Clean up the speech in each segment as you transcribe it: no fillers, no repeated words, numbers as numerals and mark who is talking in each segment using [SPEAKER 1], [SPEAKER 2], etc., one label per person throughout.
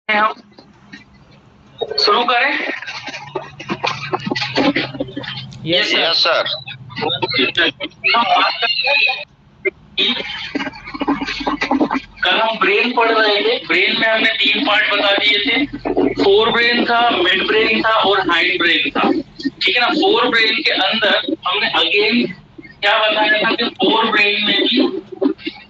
[SPEAKER 1] हम शुरू करें?
[SPEAKER 2] Yes sir.
[SPEAKER 1] हम बात करते हैं कि कल हम ब्रेन पढ़ रहे थे। ब्रेन में हमने 3 पार्ट बता दिए थे, फोर ब्रेन था, मिड ब्रेन था और हाइंड ब्रेन था। ठीक है ना। फोर ब्रेन के अंदर हमने अगेन क्या बताया था कि फोर ब्रेन में भी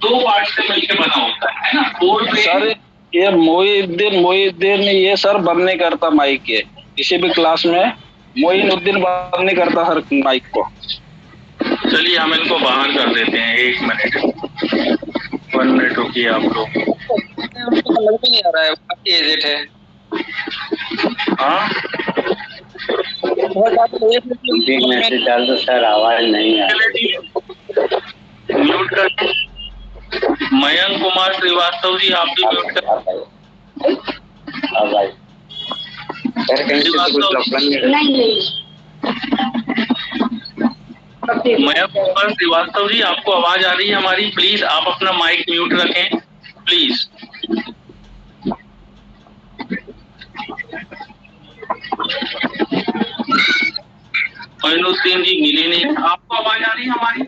[SPEAKER 1] 2 पार्ट से मिलकर बना होता है ना। फोर ब्रेन
[SPEAKER 2] सर ये मोइनुद्दीन ये सर बंद नहीं करता माइक के, किसी भी क्लास में मोइनुद्दीन बंद नहीं करता सर माइक को।
[SPEAKER 1] चलिए हम इनको बाहर कर देते हैं। 1 मिनट, 1 मिनट रुकिए आप लोग।
[SPEAKER 2] उनको समझ में नहीं आ रहा है, काफी एजेड है।
[SPEAKER 1] हाँ
[SPEAKER 2] मैसेज डाल दो सर, आवाज नहीं आ रही।
[SPEAKER 1] म्यूट कर। मयंक कुमार श्रीवास्तव जी आप भी म्यूट कर। मयंक कुमार श्रीवास्तव जी आपको आवाज आ रही है हमारी? प्लीज आप अपना माइक म्यूट रखें प्लीज। मोइनुद्दीन जी मिली नहीं। आपको आवाज आ रही है हमारी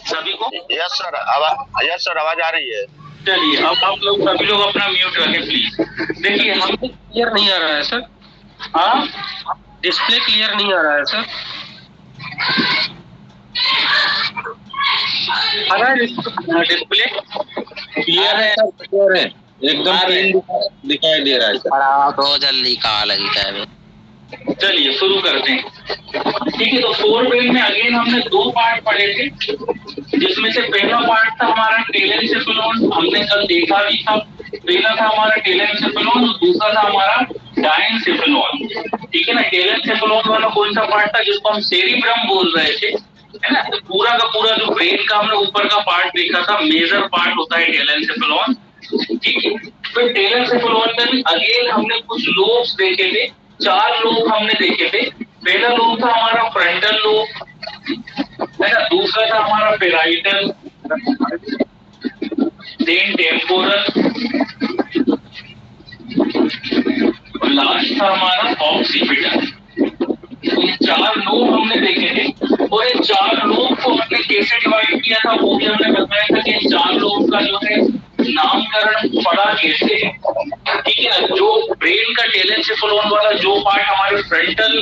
[SPEAKER 1] सभी को?
[SPEAKER 3] यस सर आवाज आ रही है।
[SPEAKER 1] चलिए अब आप लोग सभी लोग अपना म्यूट रखें प्लीज। देखिए हम
[SPEAKER 2] क्लियर नहीं आ रहा है सर।
[SPEAKER 1] हाँ
[SPEAKER 2] डिस्प्ले क्लियर नहीं आ रहा है सर।
[SPEAKER 1] डिस्प्ले क्लियर है
[SPEAKER 2] सर, क्लियर है एकदम क्लीन दिखाई दे रहा है सर।
[SPEAKER 4] बहुत जल्दी कहा लगी है।
[SPEAKER 1] चलिए शुरू करते हैं। ठीक है, तो फोर ब्रेन में अगेन हमने 2 पार्ट पढ़े थे, जिसमें से पहला पार्ट था हमारा टेलेनसेफेलॉन। हमने कल देखा भी था। पहला था हमारा टेलेनसेफेलॉन और दूसरा था हमारा डायनसेफेलॉन। ठीक है ना। टेलेनसेफेलॉन वाला कौन सा पार्ट था जिसको हम सेरिब्रम बोल रहे थे, है ना। तो पूरा का पूरा जो ब्रेन का हमने ऊपर का पार्ट देखा था, मेजर पार्ट होता है टेलेनसेफेलॉन। ठीक है, तो टेलेनसेफेलॉन में भी अगेन हमने कुछ लोब्स देखे थे। 4 लोब हमने देखे थे। पहला लोब था हमारा फ्रंटल लोब, है ना। दूसरा था हमारा पेराइटल, देन टेम्पोरल, और लास्ट था हमारा ऑक्सीपिटल। ये 4 लोब हमने देखे थे और ये 4 लोब को हमने कैसे डिवाइड किया था वो भी हमने बताया था कि 4 लोब का जो है नामकरण पड़ा कैसे है। ठीक है ना। जो ब्रेन का टेलेनसेफेलॉन वाला जो पार्ट हमारे फ्रंटल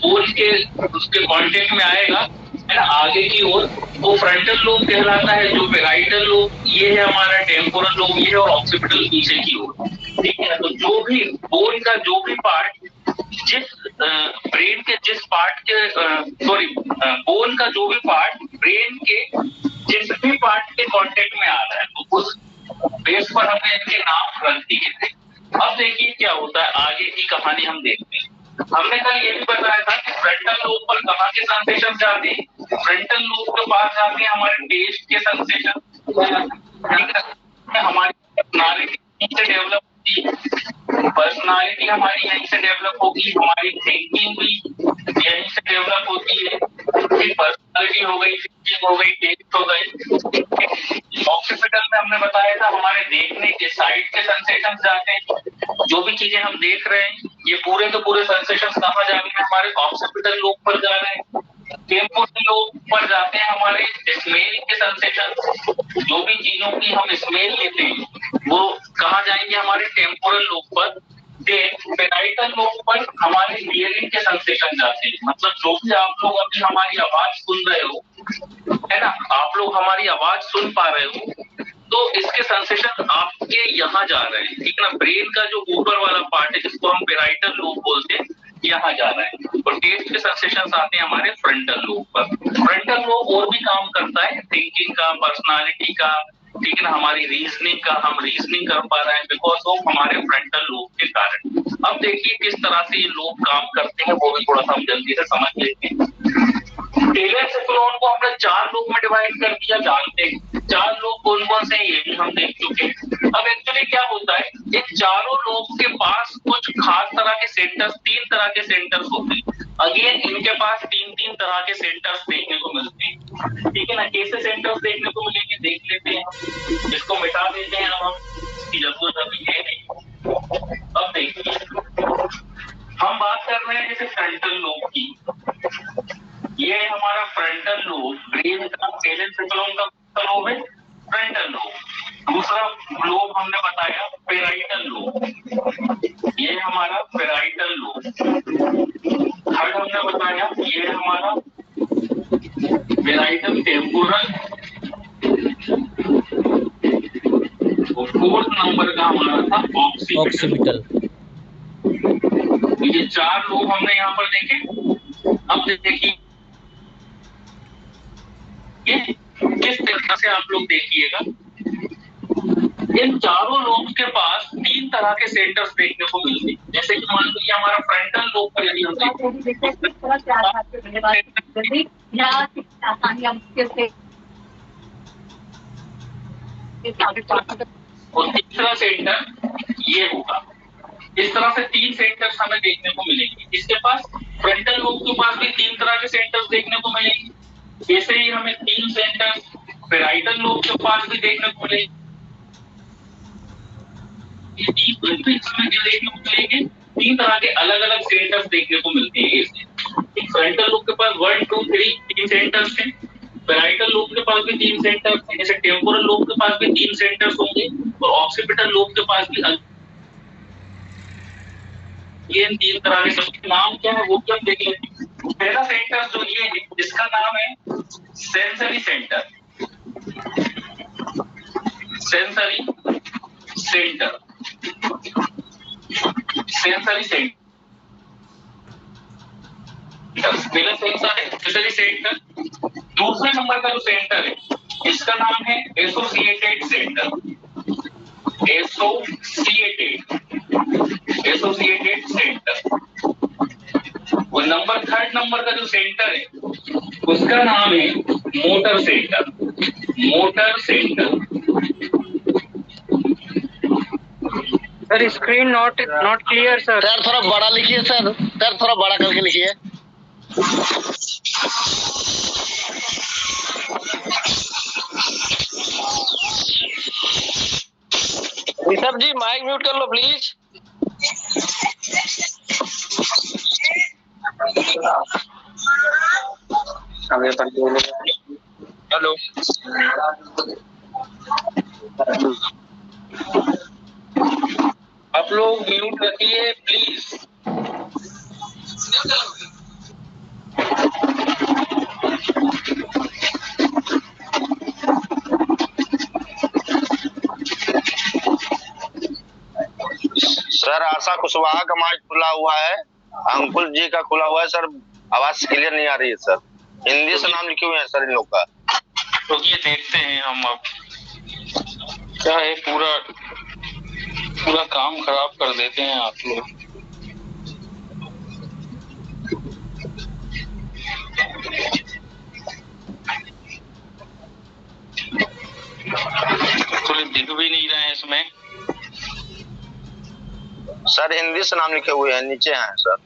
[SPEAKER 1] बोन के उसके कांटेक्ट में आएगा, है ना, आगे की ओर, वो फ्रंटल लोब कहलाता है। जो पेराइटल लोब ये है हमारा, टेम्पोरल लोब ये है, और ऑक्सीपिटल पीछे की ओर। ठीक है ना। तो जो भी बोन का जो भी पार्ट जिस ब्रेन के जिस पार्ट के बोन का जो भी पार्ट ब्रेन के जिस भी पार्ट के कांटेक्ट में आ रहा है, तो उस बेस पर हमने इनके नाम रख दिए थे। अब देखिए क्या होता है, आगे की कहानी हम देखते हैं। हमने कल ये भी बताया था कि फ्रंटल लोब पर कहाँ के सेंसेशन जाते हैं। फ्रंटल लोब के पास जाते हैं हमारे टेस्ट के सेंसेशन, हमारी पर्सनालिटी से डेवलप होती है। पर्सनालिटी हमारी यहीं से डेवलप होगी, हमारी थिंकिंग भी यहीं से डेवलप होती है। पर्सनालिटी हो गई, थिंकिंग हो गई, टेस्ट हो गई। ऑक्सीपिटल में हमने बताया था हमारे देखने के साइड के सेंसेशन जाते हैं। जो भी चीजें हम देख रहे हैं ये पूरे के पूरे सेंसेशन कहाँ जा रहे हैं, हमारे ऑक्सीपिटल लोब पर जा रहे हैं। टेम्पोरल लोब पर जाते हैं हमारे स्मेल के सेंसेशन। जो भी चीजों की हम स्मेल लेते हैं वो कहाँ जाएंगे, हमारे टेम्पोरल लोब पर। पेराइटल लोब पर हमारे हियरिंग के सेंसेशन जाते हैं। मतलब जो भी आप लोग अभी हमारी आवाज सुन रहे हो, है ना, आप लोग हमारी आवाज सुन पा रहे हो, तो इसके सेंसेशन आपके यहाँ जा रहे हैं। ठीक है ना। ब्रेन का जो ऊपर वाला पार्ट है जिसको हम पेराइटल लोब बोलते हैं, यहाँ जा रहा है। और टेस्ट के सेंसेशन आते हैं हमारे फ्रंटल लोब पर। फ्रंटल लोब और भी काम करता है, थिंकिंग का, पर्सनालिटी का, ठीक है ना, हमारी रीजनिंग का। हम रीजनिंग कर पा रहे हैं बिकॉज ऑफ हमारे फ्रंटल लोब के कारण। अब देखिए किस तरह से ये लोब काम करते हैं, वो भी थोड़ा सा हम जल्दी से समझ लेते हैं। टेलेनसेफेलॉन को हमने 4 लोब में डिवाइड कर दिया, जानते हैं 4 लोब कौन कौन से हैं ये भी हम देख चुके हैं। अब एक्चुअली क्या होता है, इन चारों लोब के पास कुछ खास तरह के सेंटर्स, 3 तरह के सेंटर्स होते हैं। अगेन इनके पास 3 तरह के सेंटर्स देखने को मिलते हैं। ठीक है ना। कैसे सेंटर्स देखने को मिलेंगे देख लेते हैं। इसको मिटा देते हैं हम, इसकी जरूरत अभी है नहीं।
[SPEAKER 5] ऑक्सीपिटल।
[SPEAKER 1] ये 4 लोब हमने यहाँ पर देखे। अब देखिए किस तरह से आप लोग देखिएगा, इन चारों लोब के पास 3 तरह के सेंटर्स देखने को मिलते हैं। जैसे कि मान लीजिए हमारा फ्रंटल लोब पर यदि हम और तीसरा सेंटर ये होगा। इस तरह से 3 सेंटर्स हमें देखने को मिलेंगे। इसके पास फ्रंटल लोब के पास भी 3 तरह के सेंटर्स देखने को मिलेंगे। ऐसे ही हमें 3 सेंटर्स पैराइटल लोब के पास भी देखने को मिलेंगे। ये 3 देखने को मिलेंगे। 3 तरह के अलग अलग सेंटर्स देखने को मिलते हैं। फ्रंटल लोब के पास 1 2 3 सेंटर्स हैं। पैराइटल लोब के पास भी 3 सेंटर्स हैं। जैसे टेम्पोरल लोब के पास भी 3 सेंटर्स होंगे और ऑक्सीपिटल लोब के पास भी ये 3 तरह के। सबके नाम क्या है वो क्या देख लेते हैं। पहला सेंटर जो ये है इसका नाम है sensory centre. Sensory centre, sensory centre. पहला सेंसरी सेंटर। दूसरे नंबर का जो सेंटर है इसका नाम है एसोसिएटेड सेंटर। Associated centre. और थर्ड नंबर का जो सेंटर है उसका नाम है motor centre. Motor centre.
[SPEAKER 6] Sir screen not clear sir.
[SPEAKER 3] Sir थोड़ा बड़ा लिखिए सर थोड़ा बड़ा करके लिखिए।
[SPEAKER 6] ऋषभ जी माइक म्यूट कर लो प्लीज।
[SPEAKER 3] हेलो।
[SPEAKER 1] आप लोग म्यूट रखिए प्लीज।
[SPEAKER 3] सर आशा कुशवाहा का माइक खुला हुआ है, अंकुल जी का खुला हुआ है। सर आवाज क्लियर नहीं आ रही है सर। हिंदी से नाम लिखे हुए हैं सर इन लोग का।
[SPEAKER 1] तो ये देखते हैं हम अब क्या है। पूरा काम खराब कर देते हैं आप लोग। थोड़े दिख भी नहीं रहे हैं इसमें।
[SPEAKER 3] सर हिंदी से नाम लिखे हुए हैं, नीचे हैं सर।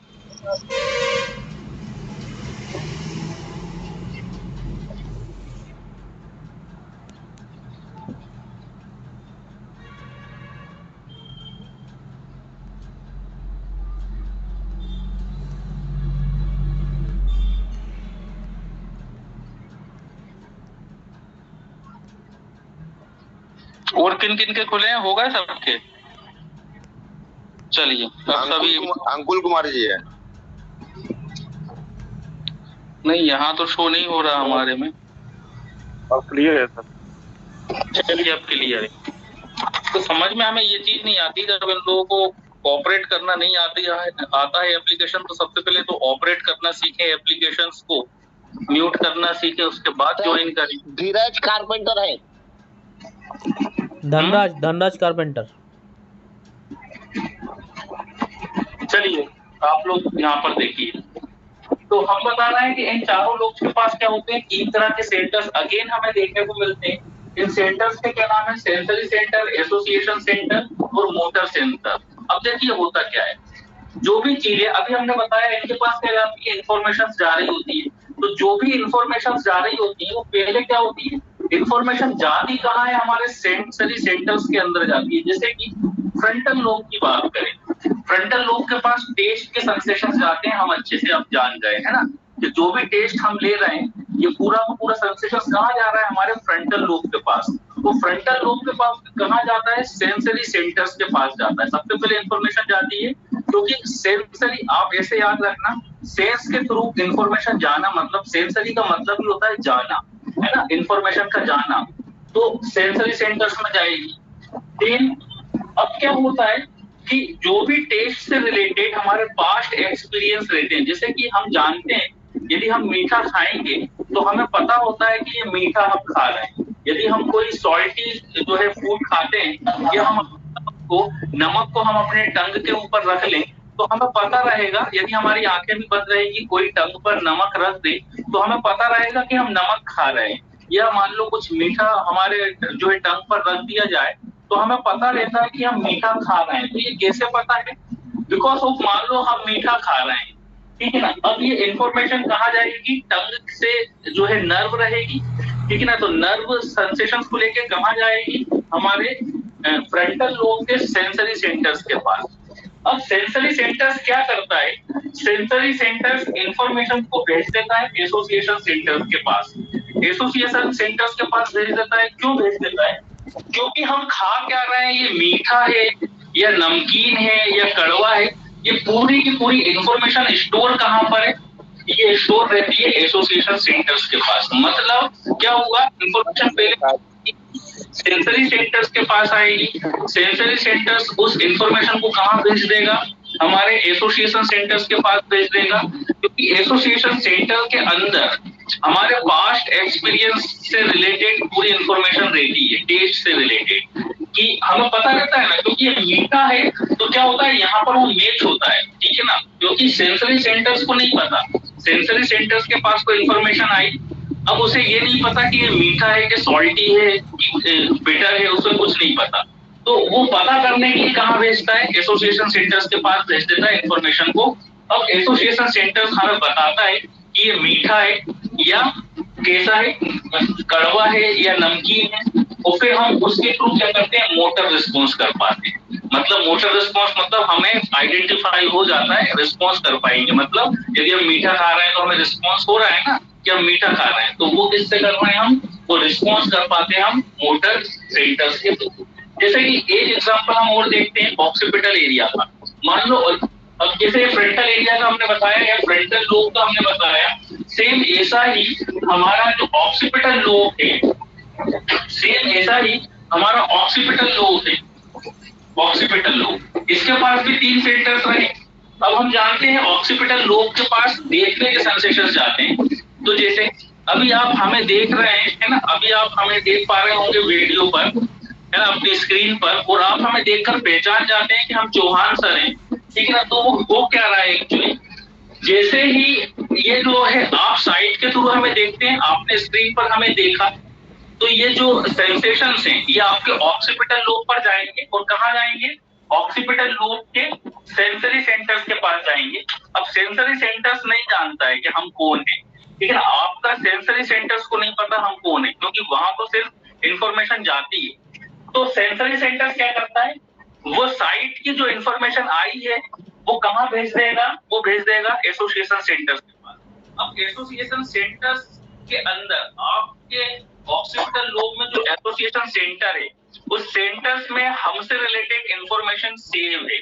[SPEAKER 1] और किन किन के खुले हैं? हो गए सबके? चलिए अब सभी।
[SPEAKER 3] अंकुल कुमार जी है।
[SPEAKER 1] नहीं यहाँ तो शो नहीं हो रहा हमारे में।
[SPEAKER 3] अब क्लियर है सर।
[SPEAKER 1] चलिए अब क्लियर है। तो समझ में हमें ये चीज नहीं आती जब इन लोगों को ऑपरेट करना नहीं आता है एप्लीकेशन, तो सबसे पहले तो ऑपरेट करना सीखे एप्लीकेशंस को, म्यूट करना सीखे, उसके बाद ज्वाइन करें।
[SPEAKER 3] धीरज कारपेंटर है।
[SPEAKER 5] धनराज कारपेंटर।
[SPEAKER 1] चलिए आप लोग यहाँ पर देखिए। तो हम बता रहे हैं कि इन चारों लोग के पास क्या होते हैं, 3 तरह के सेंटर्स अगेन हमें देखने को मिलते हैं। इन सेंटर्स के क्या नाम है? सेंसरी सेंटर, एसोसिएशन सेंटर और मोटर सेंटर। अब देखिए होता क्या है, जो भी चीजें अभी हमने बताया इनके पास क्या जाती है, इंफॉर्मेशन जा रही होती है। तो जो भी इंफॉर्मेशन जा रही होती है वो पहले क्या होती है, इंफॉर्मेशन जाती कहाँ है? हमारे सेंसरी सेंटर्स के अंदर जाती है। जैसे कि फ्रंटल लोब की बात करें, फ्रंटल लोब के पास टेस्ट के सेंसेशन जाते हैं, हम अच्छे से अब जान गए है ना कि जो भी टेस्ट हम ले रहे हैं ये पूरा का पूरा सेंसेशन कहाँ जा रहा है? हमारे फ्रंटल लोब के पास। तो फ्रंटल लोब के पास कहाँ जाता है? सेंसरी सेंटर्स के पास जाता है। सबसे पहले इंफॉर्मेशन जाती है, क्योंकि सेंसरी आप ऐसे याद रखना, सेंस के थ्रू इंफॉर्मेशन जाना, मतलब सेंसरी का मतलब ही होता है जाना, है ना, इंफॉर्मेशन का जाना। तो सेंसरी सेंटर्स में जाएगी। देन अब क्या होता है कि जो भी टेस्ट से रिलेटेड हमारे पास्ट एक्सपीरियंस रहते हैं, जैसे कि हम जानते हैं यदि हम मीठा खाएंगे तो हमें पता होता है कि ये मीठा हम खा रहे हैं। यदि हम कोई सॉल्टी जो है फूड खाते हैं या हम नमक को हम अपने टंग के ऊपर रख लें तो हमें पता रहेगा, यदि हमारी आंखें भी बंद रहेगी, कोई टंग पर नमक रख दे तो हमें पता रहेगा कि हम नमक खा रहे हैं। या मान लो कुछ मीठा हमारे जो है टंग पर रख दिया जाए तो हमें पता रहता है कि हम मीठा खा रहे हैं। तो ये कैसे पता है? बिकॉज ऑफ मान लो हम मीठा खा रहे हैं, ठीक है ना। अब ये इंफॉर्मेशन कहाँ जाएगी? टंग से जो है नर्व रहेगी, ठीक है ना। तो नर्व सेंसेशन को लेके कहाँ जाएगी? हमारे फ्रंटल लोब के सेंसरी सेंटर्स के पास। अब सेंसरी सेंटर्स क्या करता है? सेंसरी सेंटर्स इंफॉर्मेशन को भेज देता है एसोसिएशन सेंटर्स के पास। एसोसिएशन सेंटर्स के पास भेज देता है। क्यों भेज देता है? क्योंकि हम खा क्या रहे हैं, ये मीठा है या नमकीन है या कड़वा है, ये पूरी की पूरी इंफॉर्मेशन स्टोर कहाँ पर है? ये स्टोर रहती है एसोसिएशन सेंटर्स के पास। मतलब क्या हुआ? इंफॉर्मेशन पहले सेंसरी सेंटर्स के पास आएगी, सेंसरी सेंटर्स उस इंफॉर्मेशन को कहाँ भेज देगा? हमारे एसोसिएशन सेंटर्स के पास भेज देगा। क्योंकि एसोसिएशन सेंटर के अंदर हमारे पास्ट एक्सपीरियंस से रिलेटेड पूरी इंफॉर्मेशन रहती है, टेस्ट से रिलेटेड, कि हमें पता रहता है ना, क्योंकि ये मीठा है तो क्या होता है यहाँ पर वो मैच होता है, ठीक है ना। क्योंकि सेंसरी सेंटर्स को नहीं पता, सेंसरी सेंटर्स के पास कोई इंफॉर्मेशन आई, अब उसे ये नहीं पता कि ये मीठा है कि सॉल्टी है कि बिटर है, उसे कुछ नहीं पता। तो वो पता करने के लिए कहाँ भेजता है? एसोसिएशन सेंटर्स के पास भेज देता है इंफॉर्मेशन को। अब एसोसिएशन सेंटर्स हमें बताता है कि ये मीठा है या कैसा है, कड़वा है या नमकीन है, और फिर हम उसके थ्रू क्या करते हैं? मोटर रिस्पॉन्स कर पाते हैं। मतलब मोटर रिस्पॉन्स मतलब हमें आइडेंटिफाई हो जाता है, रिस्पॉन्स कर पाएंगे। मतलब यदि हम मीठा खा रहे हैं तो हमें रिस्पॉन्स हो रहा है ना कि हम मीठा खा रहे हैं, तो वो किससे कर रहे हैं? हम वो रिस्पॉन्स कर पाते हैं हम मोटर सेंटर्स के थ्रू। जैसे कि एक एग्जांपल हम और देखते हैं ऑक्सीपिटल एरिया का। मान लो अब जैसे फ्रंटल एरिया का हमने बताया या फ्रंटल लोब का हमने बताया, सेम ऐसा ही हमारा जो ऑक्सीपिटल लोब है, सेम ऐसा ही हमारा ऑक्सीपिटल लोब है। ऑक्सीपिटल लोब, इसके पास भी 3 सेंटर्स रहे। अब हम जानते हैं ऑक्सीपिटल लोब के पास देखने के सेंसेशंस जाते हैं। तो जैसे अभी आप हमें देख रहे हैं, है ना, अभी आप हमें देख पा रहे होंगे वीडियो पर, है ना, अपनी स्क्रीन पर, और आप हमें देखकर पहचान जाते हैं कि हम चौहान सर हैं, ठीक है ना। तो वो क्या रहा है एक्चुअली? जैसे ही ये जो है आप साइट के थ्रू हमें देखते हैं, आपने स्क्रीन पर हमें देखा, तो ये जो सेंसेशंस हैं ये आपके ऑक्सीपिटल लोब पर जाएंगे। और कहाँ जाएंगे? ऑक्सीपिटल लोब के सेंसरी सेंटर्स के पास जाएंगे। अब सेंसरी सेंटर्स नहीं जानता है कि हम कौन है, ठीक है ना। आपका सेंसरी सेंटर्स को नहीं पता हम कौन है, क्योंकि वहां तो सिर्फ इंफॉर्मेशन जाती है। तो सेंसरी सेंटर्स क्या करता है? वो साइट की जो इंफॉर्मेशन आई है वो कहाँ भेज देगा? वो भेज देगा एसोसिएशन सेंटर्स के पास। अब एसोसिएशन सेंटर्स के अंदर आपके ऑक्सीपिटल लोब में जो एसोसिएशन सेंटर है, उस सेंटर्स में हमसे रिलेटेड इंफॉर्मेशन सेव है,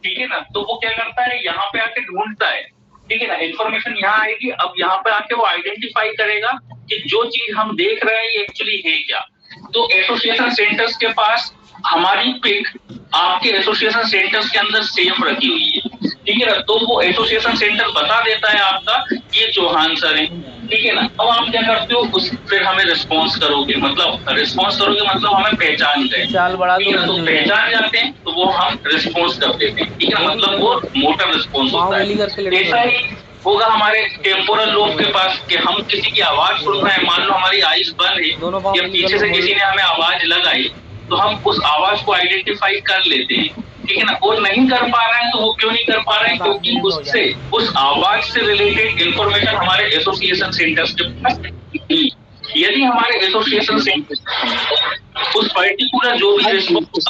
[SPEAKER 1] ठीक है ना। तो वो क्या करता है? यहाँ पे आके ढूंढता है, ठीक है ना। इंफॉर्मेशन यहाँ आएगी, अब यहाँ पे आके वो आइडेंटिफाई करेगा कि जो चीज हम देख रहे हैं ये एक्चुअली है क्या। तो एसोसिएशन सेंटर्स के पास हमारी पिक आपके एसोसिएशन सेंटर्स के अंदर सेव रखी हुई है, ठीक है ना। तो वो एसोसिएशन सेंटर बता देता है आपका ये चौहान सर है, ठीक है ना। अब आप क्या करते हो? उस फिर हमें रिस्पॉन्स करोगे, मतलब रिस्पॉन्स करोगे मतलब हमें पहचान गए,
[SPEAKER 5] चाल बढ़ा दो,
[SPEAKER 1] तो पहचान जाते हैं तो वो हम रिस्पॉन्स कर देते हैं, ठीक है ना। मतलब वो मोटर रिस्पॉन्स होता है। ऐसा ही होगा हमारे टेम्पोरल लोब के पास कि हम किसी की आवाज सुन रहे हैं, मान लो हमारी आईज बंद है या पीछे से किसी ने हमें आवाज लगाई, तो हम उस आवाज को आइडेंटिफाई कर लेते हैं, ठीक है ना। और नहीं कर पा रहे हैं तो वो क्यों नहीं कर पा रहे हैं? क्योंकि उससे उस आवाज से रिलेटेड इंफॉर्मेशन हमारे एसोसिएशन सेंटर्स के पास नहीं। यदि हमारे एसोसिएशन सेंटर उस पर्टिकुलर जो भी रिस्पॉन्स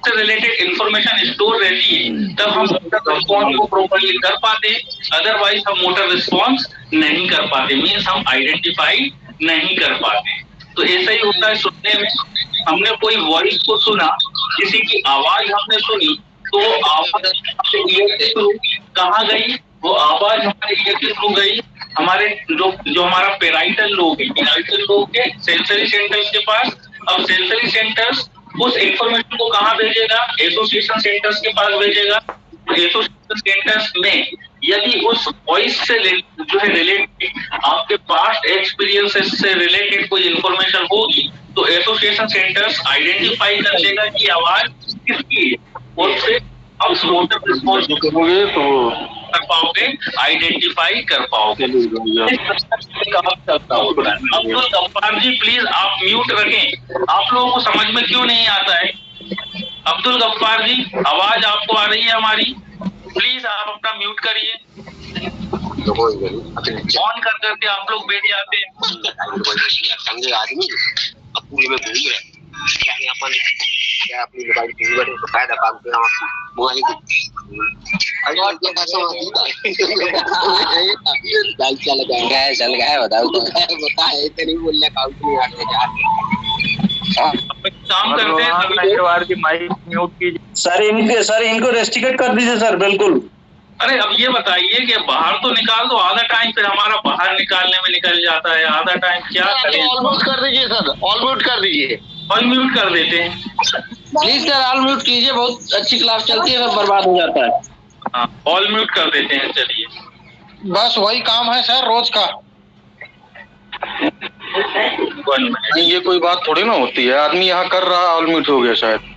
[SPEAKER 1] से रिलेटेड इंफॉर्मेशन स्टोर रहती है, तब हम मोटर रिस्पॉन्स को प्रॉपर्ली कर पाते हैं। अदरवाइज हम मोटर रिस्पॉन्स नहीं कर पाते, मीन्स हम आइडेंटिफाई नहीं कर पाते। तो ऐसा ही होता है सुनने में। हमने कोई वॉइस को सुना, किसी की आवाज हमने सुनी, तो वो आवाज ईयर के थ्रू कहाँ गई? वो आवाज हमारे ईयर के थ्रू गई हमारे जो हमारा पेराइटल लोब है, पेराइटल लोब के सेंसरी सेंटर्स के पास। अब सेंसरी सेंटर्स उस इंफॉर्मेशन को कहाँ भेजेगा? एसोसिएशन सेंटर्स के पास भेजेगा। एसोसिएशन सेंटर्स में यदि उस वॉइस से जो है रिलेटेड आपके पास्ट एक्सपीरियंसेस से रिलेटेड कोई इंफॉर्मेशन होगी तो एसोसिएशन सेंटर्स आइडेंटिफाई कर लेगा कि आवाज किसकी है और फिर आप मोटर रिस्पॉन्स
[SPEAKER 2] करोगे तो
[SPEAKER 1] कर पाओगे, आइडेंटिफाई कर पाओगे। अब्दुल गफ्फार जी प्लीज आप म्यूट रखें, आप लोगों को समझ में क्यों नहीं आता है? अब्दुल गफ्फार जी आवाज आपको आ रही है हमारी, प्लीज आप अपना म्यूट करिए, ऑन कर करके आप लोग बैठ जाते हैं।
[SPEAKER 3] आदमी अपने में घूम रहे क्या अपन क्या अपनी मोबाइल टीवी बड़े तो फायदा काम पे मोबाइल
[SPEAKER 4] चल गया बताओ तो
[SPEAKER 3] बताए तो नहीं बोलने काउंट नहीं आते
[SPEAKER 1] काम करते हैं।
[SPEAKER 6] माइक म्यूट कीजिए
[SPEAKER 2] सर इनको रेस्ट्रिक्ट कर दीजिए सर, बिल्कुल।
[SPEAKER 1] अरे अब ये बताइए कि बाहर तो निकाल दो, आधा टाइम फिर हमारा बाहर निकालने में निकल जाता है, आधा टाइम क्या करें?
[SPEAKER 3] ऑल म्यूट कर दीजिए सर, ऑल म्यूट कर दीजिए,
[SPEAKER 1] ऑल म्यूट कर देते हैं।
[SPEAKER 4] प्लीज सर ऑल म्यूट कीजिए, बहुत अच्छी क्लास चलती है, सब बर्बाद हो जाता है।
[SPEAKER 1] हाँ ऑल म्यूट कर देते हैं, चलिए।
[SPEAKER 7] बस वही काम है सर रोज का।
[SPEAKER 2] नहीं ये कोई बात थोड़ी ना होती है, आदमी यहाँ कर रहा ऑल म्यूट हो गया शायद।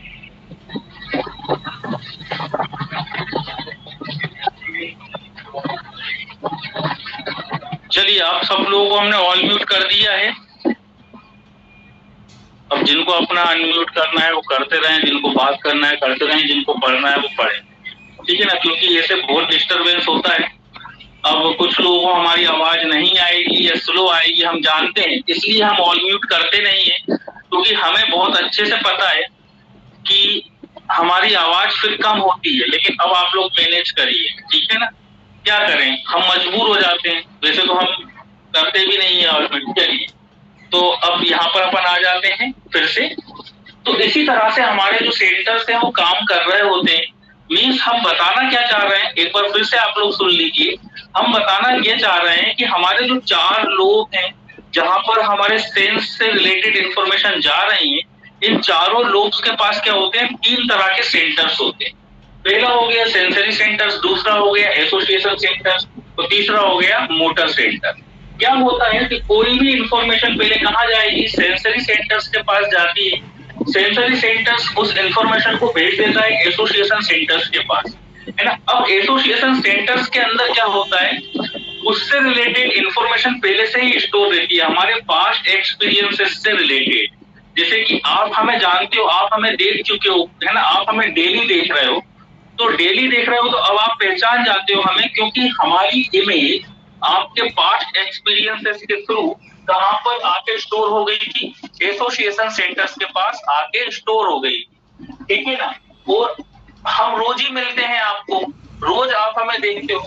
[SPEAKER 1] चलिए आप सब लोगों को हमने ऑल म्यूट कर दिया है। अब जिनको अपना अनम्यूट करना है वो करते रहें, जिनको बात करना है करते रहें, जिनको पढ़ना है वो पढ़ें, ठीक है ना? क्योंकि ऐसे बहुत डिस्टरबेंस होता है। अब कुछ लोगों को हमारी आवाज नहीं आएगी या स्लो आएगी हम जानते हैं, इसलिए हम ऑल म्यूट करते नहीं है, क्योंकि हमें बहुत अच्छे से पता है कि हमारी आवाज फिर कम होती है। लेकिन अब आप लोग मैनेज करिए, ठीक है ना? क्या करें, हम मजबूर हो जाते हैं, वैसे तो हम करते भी नहीं है ऑल म्यूट। चलिए तो अब यहाँ पर अपन आ जाते हैं फिर से। तो इसी तरह से हमारे जो सेंटर्स हैं वो काम कर रहे होते हैं। मीन्स हम बताना क्या चाह रहे हैं, एक बार फिर से आप लोग सुन लीजिए। हम बताना ये चाह रहे हैं कि हमारे जो 4 लोग हैं जहां पर हमारे सेंस से रिलेटेड इंफॉर्मेशन जा रही है, इन चारों लोब्स के पास क्या होते हैं? 3 तरह के सेंटर्स होते हैं। पहला हो गया सेंसरी सेंटर्स, दूसरा हो गया एसोसिएशन सेंटर्स, तो तीसरा हो गया मोटर सेंटर। क्या होता है कि कोई भी इंफॉर्मेशन पहले कहाँ जाएगी? सेंसरी सेंटर्स के पास जाती है। सेंसरी सेंटर्स उस इंफॉर्मेशन को भेज देता है एसोसिएशन सेंटर्स के पास, है ना? अब एसोसिएशन सेंटर्स के अंदर क्या होता है? उससे रिलेटेड इंफॉर्मेशन पहले से ही स्टोर रहती है, हमारे पास्ट एक्सपीरियंसेस से रिलेटेड। जैसे कि आप हमें जानते हो, आप हमें देख चुके हो, है ना? आप हमें डेली देख रहे हो, तो डेली देख रहे हो तो अब आप पहचान जाते हो हमें, क्योंकि हमारी इमेज आपके पास्ट एक्सपीरियंसेस के थ्रू कहां पर आके स्टोर हो गई थी? एसोसिएशन सेंटर्स के पास आके स्टोर हो गई थी, ठीक है ना? और हम रोज ही मिलते हैं आपको, रोज आप हमें देखते हो,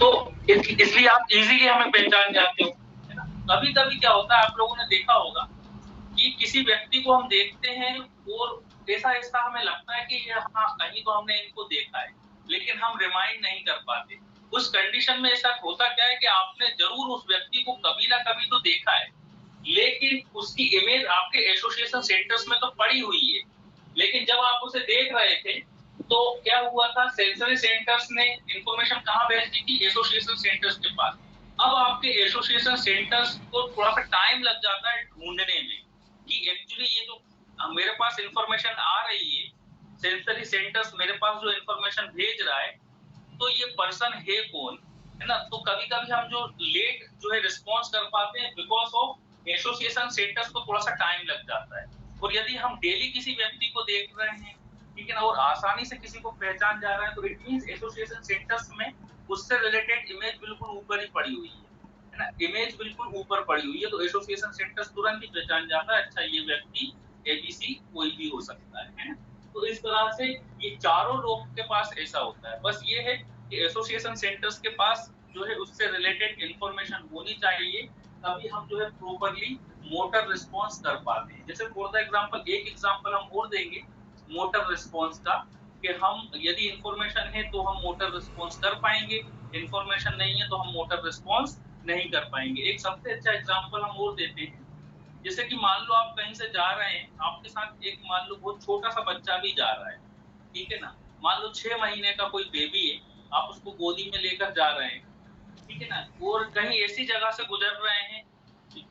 [SPEAKER 1] तो इसलिए आप इजीली हमें पहचान जाते हो। कभी कभी क्या होता है, आप लोगों ने देखा होगा कि किसी व्यक्ति को हम देखते हैं और ऐसा हमें लगता है कि हाँ कहीं तो हमने इनको देखा है, लेकिन हम रिमाइंड नहीं कर पाते। उस कंडीशन में ऐसा होता क्या है कि आपने जरूर उस व्यक्ति को कभी ना कभी तो देखा है, लेकिन उसकी इमेज आपके एसोसिएशन सेंटर्स में तो पड़ी हुई है। लेकिन जब आप उसे देख रहे थे तो क्या हुआ था? सेंसरी सेंटर्स ने इंफॉर्मेशन कहाँ भेज दी थी? एसोसिएशन सेंटर्स के पास। अब आपके एसोसिएशन सेंटर्स को थोड़ा सा टाइम लग जाता है ढूंढने में कि एक्चुअली ये जो मेरे पास इंफॉर्मेशन आ रही है, सेंसरी सेंटर्स मेरे पास जो इंफॉर्मेशन भेज रहा है, तो ये पर्सन है कौन, है ना? तो कभी कभी हम जो लेट जो है रिस्पॉन्स कर पाते हैं बिकॉज ऑफ एसोसिएशन सेंटर्स को थोड़ा सा टाइम लग जाता है। और यदि हम डेली किसी व्यक्ति को देख रहे हैं, ठीक है ना, और आसानी से किसी को पहचान जा रहा है, तो इट मींस एसोसिएशन सेंटर्स में उससे रिलेटेड इमेज बिल्कुल ऊपर ही पड़ी हुई है ना? इमेज बिल्कुल ऊपर पड़ी हुई है, तो एसोसिएशन सेंटर्स तुरंत ही पहचान जाता है, अच्छा ये व्यक्ति एबीसी कोई भी हो सकता है ना? तो इस तरह से ये चारों लोग के पास ऐसा होता है। बस ये है कि एसोसिएशन सेंटर्स के पास जो है उससे रिलेटेड इंफॉर्मेशन होनी चाहिए, तभी हम जो है प्रॉपर्ली मोटर रिस्पॉन्स कर पाते हैं। जैसे फॉर द एग्जांपल एक एग्जांपल हम और देंगे मोटर रिस्पॉन्स का, कि हम यदि इंफॉर्मेशन है तो हम मोटर रिस्पॉन्स कर पाएंगे, इंफॉर्मेशन नहीं है तो हम मोटर रिस्पॉन्स नहीं कर पाएंगे। एक सबसे अच्छा एग्जांपल हम और देते हैं जैसे कि मान लो आप कहीं से जा रहे हैं, आपके साथ एक मान लो बहुत छोटा सा बच्चा भी जा रहा है, ठीक है ना, मान लो 6 महीने का कोई बेबी है, आप उसको गोदी में लेकर जा रहे हैं, ठीक है ना, और कहीं ऐसी जगह से गुजर रहे हैं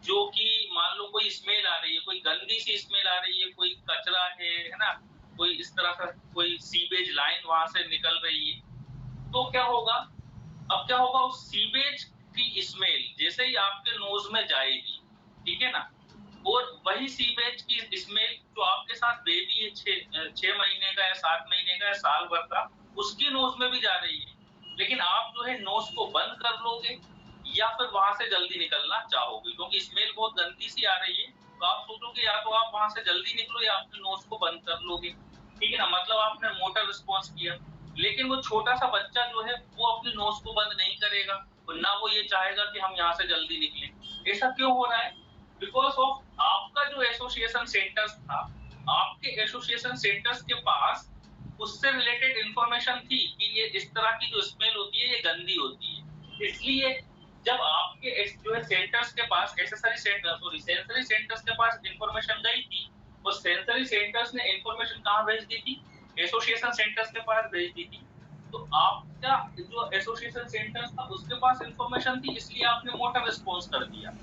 [SPEAKER 1] जो कि मान लो कोई स्मेल आ रही है, कोई गंदी सी स्मेल आ रही है, कोई कचरा है ना, कोई इस तरह का कोई सीवेज लाइन वहां से निकल रही है, तो क्या होगा, अब क्या होगा, उस सीवेज की स्मेल जैसे ही आपके नोज में जाएगी, ठीक है ना, और वही सीवेज की स्मेल जो आपके साथ बेबी है 6 महीने का या 7 महीने का या साल भर का, उसकी नोज में भी जा रही है, लेकिन आप जो है नोज को बंद कर लोगे या फिर वहां से जल्दी निकलना चाहोगे, क्योंकि स्मेल बहुत गंदी सी आ रही है, तो आप सोचोगे या तो आप वहां से जल्दी निकलो या अपने नोज को बंद कर लोगे, ठीक है ना, मतलब आपने मोटर रिस्पॉन्स किया। लेकिन वो छोटा सा बच्चा जो है वो अपनी नोज को बंद नहीं करेगा, और ना वो ये चाहेगा कि हम यहाँ से जल्दी निकलें। ऐसा क्यों हो रहा है? बिकॉज ऑफ आपका जो एसोसिएशन सेंटर्स था, आपके एसोसिएशन सेंटर्स के पास उससे रिलेटेड इंफॉर्मेशन थी कि ये इस तरह की जो स्मेल होती है ये गंदी होती है, इसलिए जब आपके जो है सेंटर्स के पास सेंसरी सेंटर्स के पास इंफॉर्मेशन गई थी, और सेंसरी सेंटर्स ने इंफॉर्मेशन कहाँ भेज दी थी, एसोसिएशन सेंटर्स के पास भेज दी थी, तो आपका जो एसोसिएशन सेंटर्स था उसके पास इंफॉर्मेशन थी, इसलिए आपने मोटर रिस्पॉन्स कर दिया।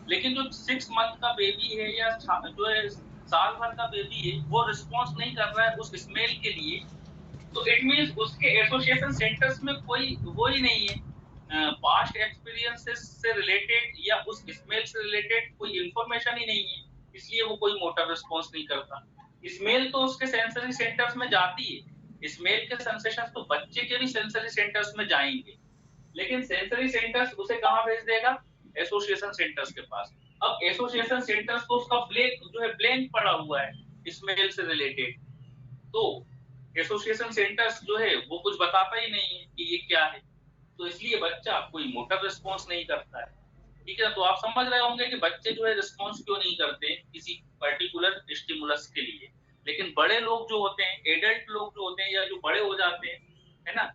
[SPEAKER 1] लेकिन जो 6 मंथ का बेबी है या जो है साल भर का बेबी है, वो रिस्पॉन्स नहीं कर रहा है उस स्मेल के लिए, तो इट मींस उसके एसोसिएशन सेंटर्स में कोई वो ही नहीं है, पास्ट एक्सपीरियंसेस से रिलेटेड या उस स्मेल से रिलेटेड कोई इंफॉर्मेशन ही नहीं है, इसलिए वो कोई मोटर रिस्पॉन्स नहीं करता। स्मेल तो उसके सेंसरी सेंटर्स में जाती है, स्मेल के सेंसेशंस तो बच्चे के भी सेंसरी सेंटर्स में जाएंगे, लेकिन सेंसरी सेंटर्स उसे कहाँ भेज देगा, एसोसिएशन सेंटर्स के पास। अब एसोसिएशन सेंटर्स को उसका ब्लैंक पड़ा हुआ है स्मेल से रिलेटेड, तो एसोसिएशन सेंटर्स जो है वो कुछ बताता ही नहीं है कि ये क्या है, तो इसलिए बच्चा कोई मोटर रिस्पॉन्स नहीं करता है, ठीक है। तो आप समझ रहे होंगे कि बच्चे जो है रिस्पॉन्स क्यों नहीं करते किसी पर्टिकुलर स्टिमुलस के लिए, लेकिन बड़े लोग जो होते हैं, एडल्ट लोग जो होते हैं या जो बड़े हो जाते हैं, है ना,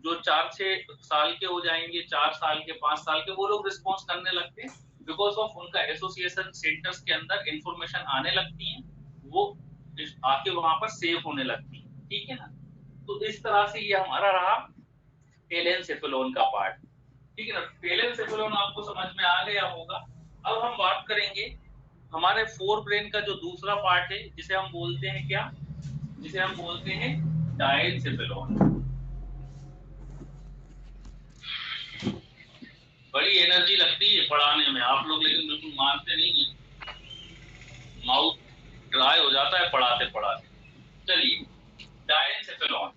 [SPEAKER 1] जो 4-6 साल के हो जाएंगे, 4 साल के, 5 साल के, वो लोग रिस्पॉन्स करने लगते हैं, बिकॉज ऑफ उनका एसोसिएशन सेंटर्स के अंदर इंफॉर्मेशन आने लगती है, वो आके वहां पर सेव होने लगती है, ठीक है ना। तो इस तरह से ये हमारा रहा टेलेनसेफेलोन का पार्ट, ठीक है ना। टेलेनसेफेलोन आपको समझ में आ गया होगा। अब हम बात करेंगे हमारे फोर ब्रेन का जो दूसरा पार्ट है, जिसे हम बोलते हैं क्या, जिसे हम बोलते हैं डायनसेफेलोन। बड़ी एनर्जी लगती है पढ़ाने में आप लोग, लेकिन बिल्कुल मानते नहीं है, माउथ ड्राई हो जाता है पढ़ाते पढ़ाते। चलिए, डायनसेफेलोन,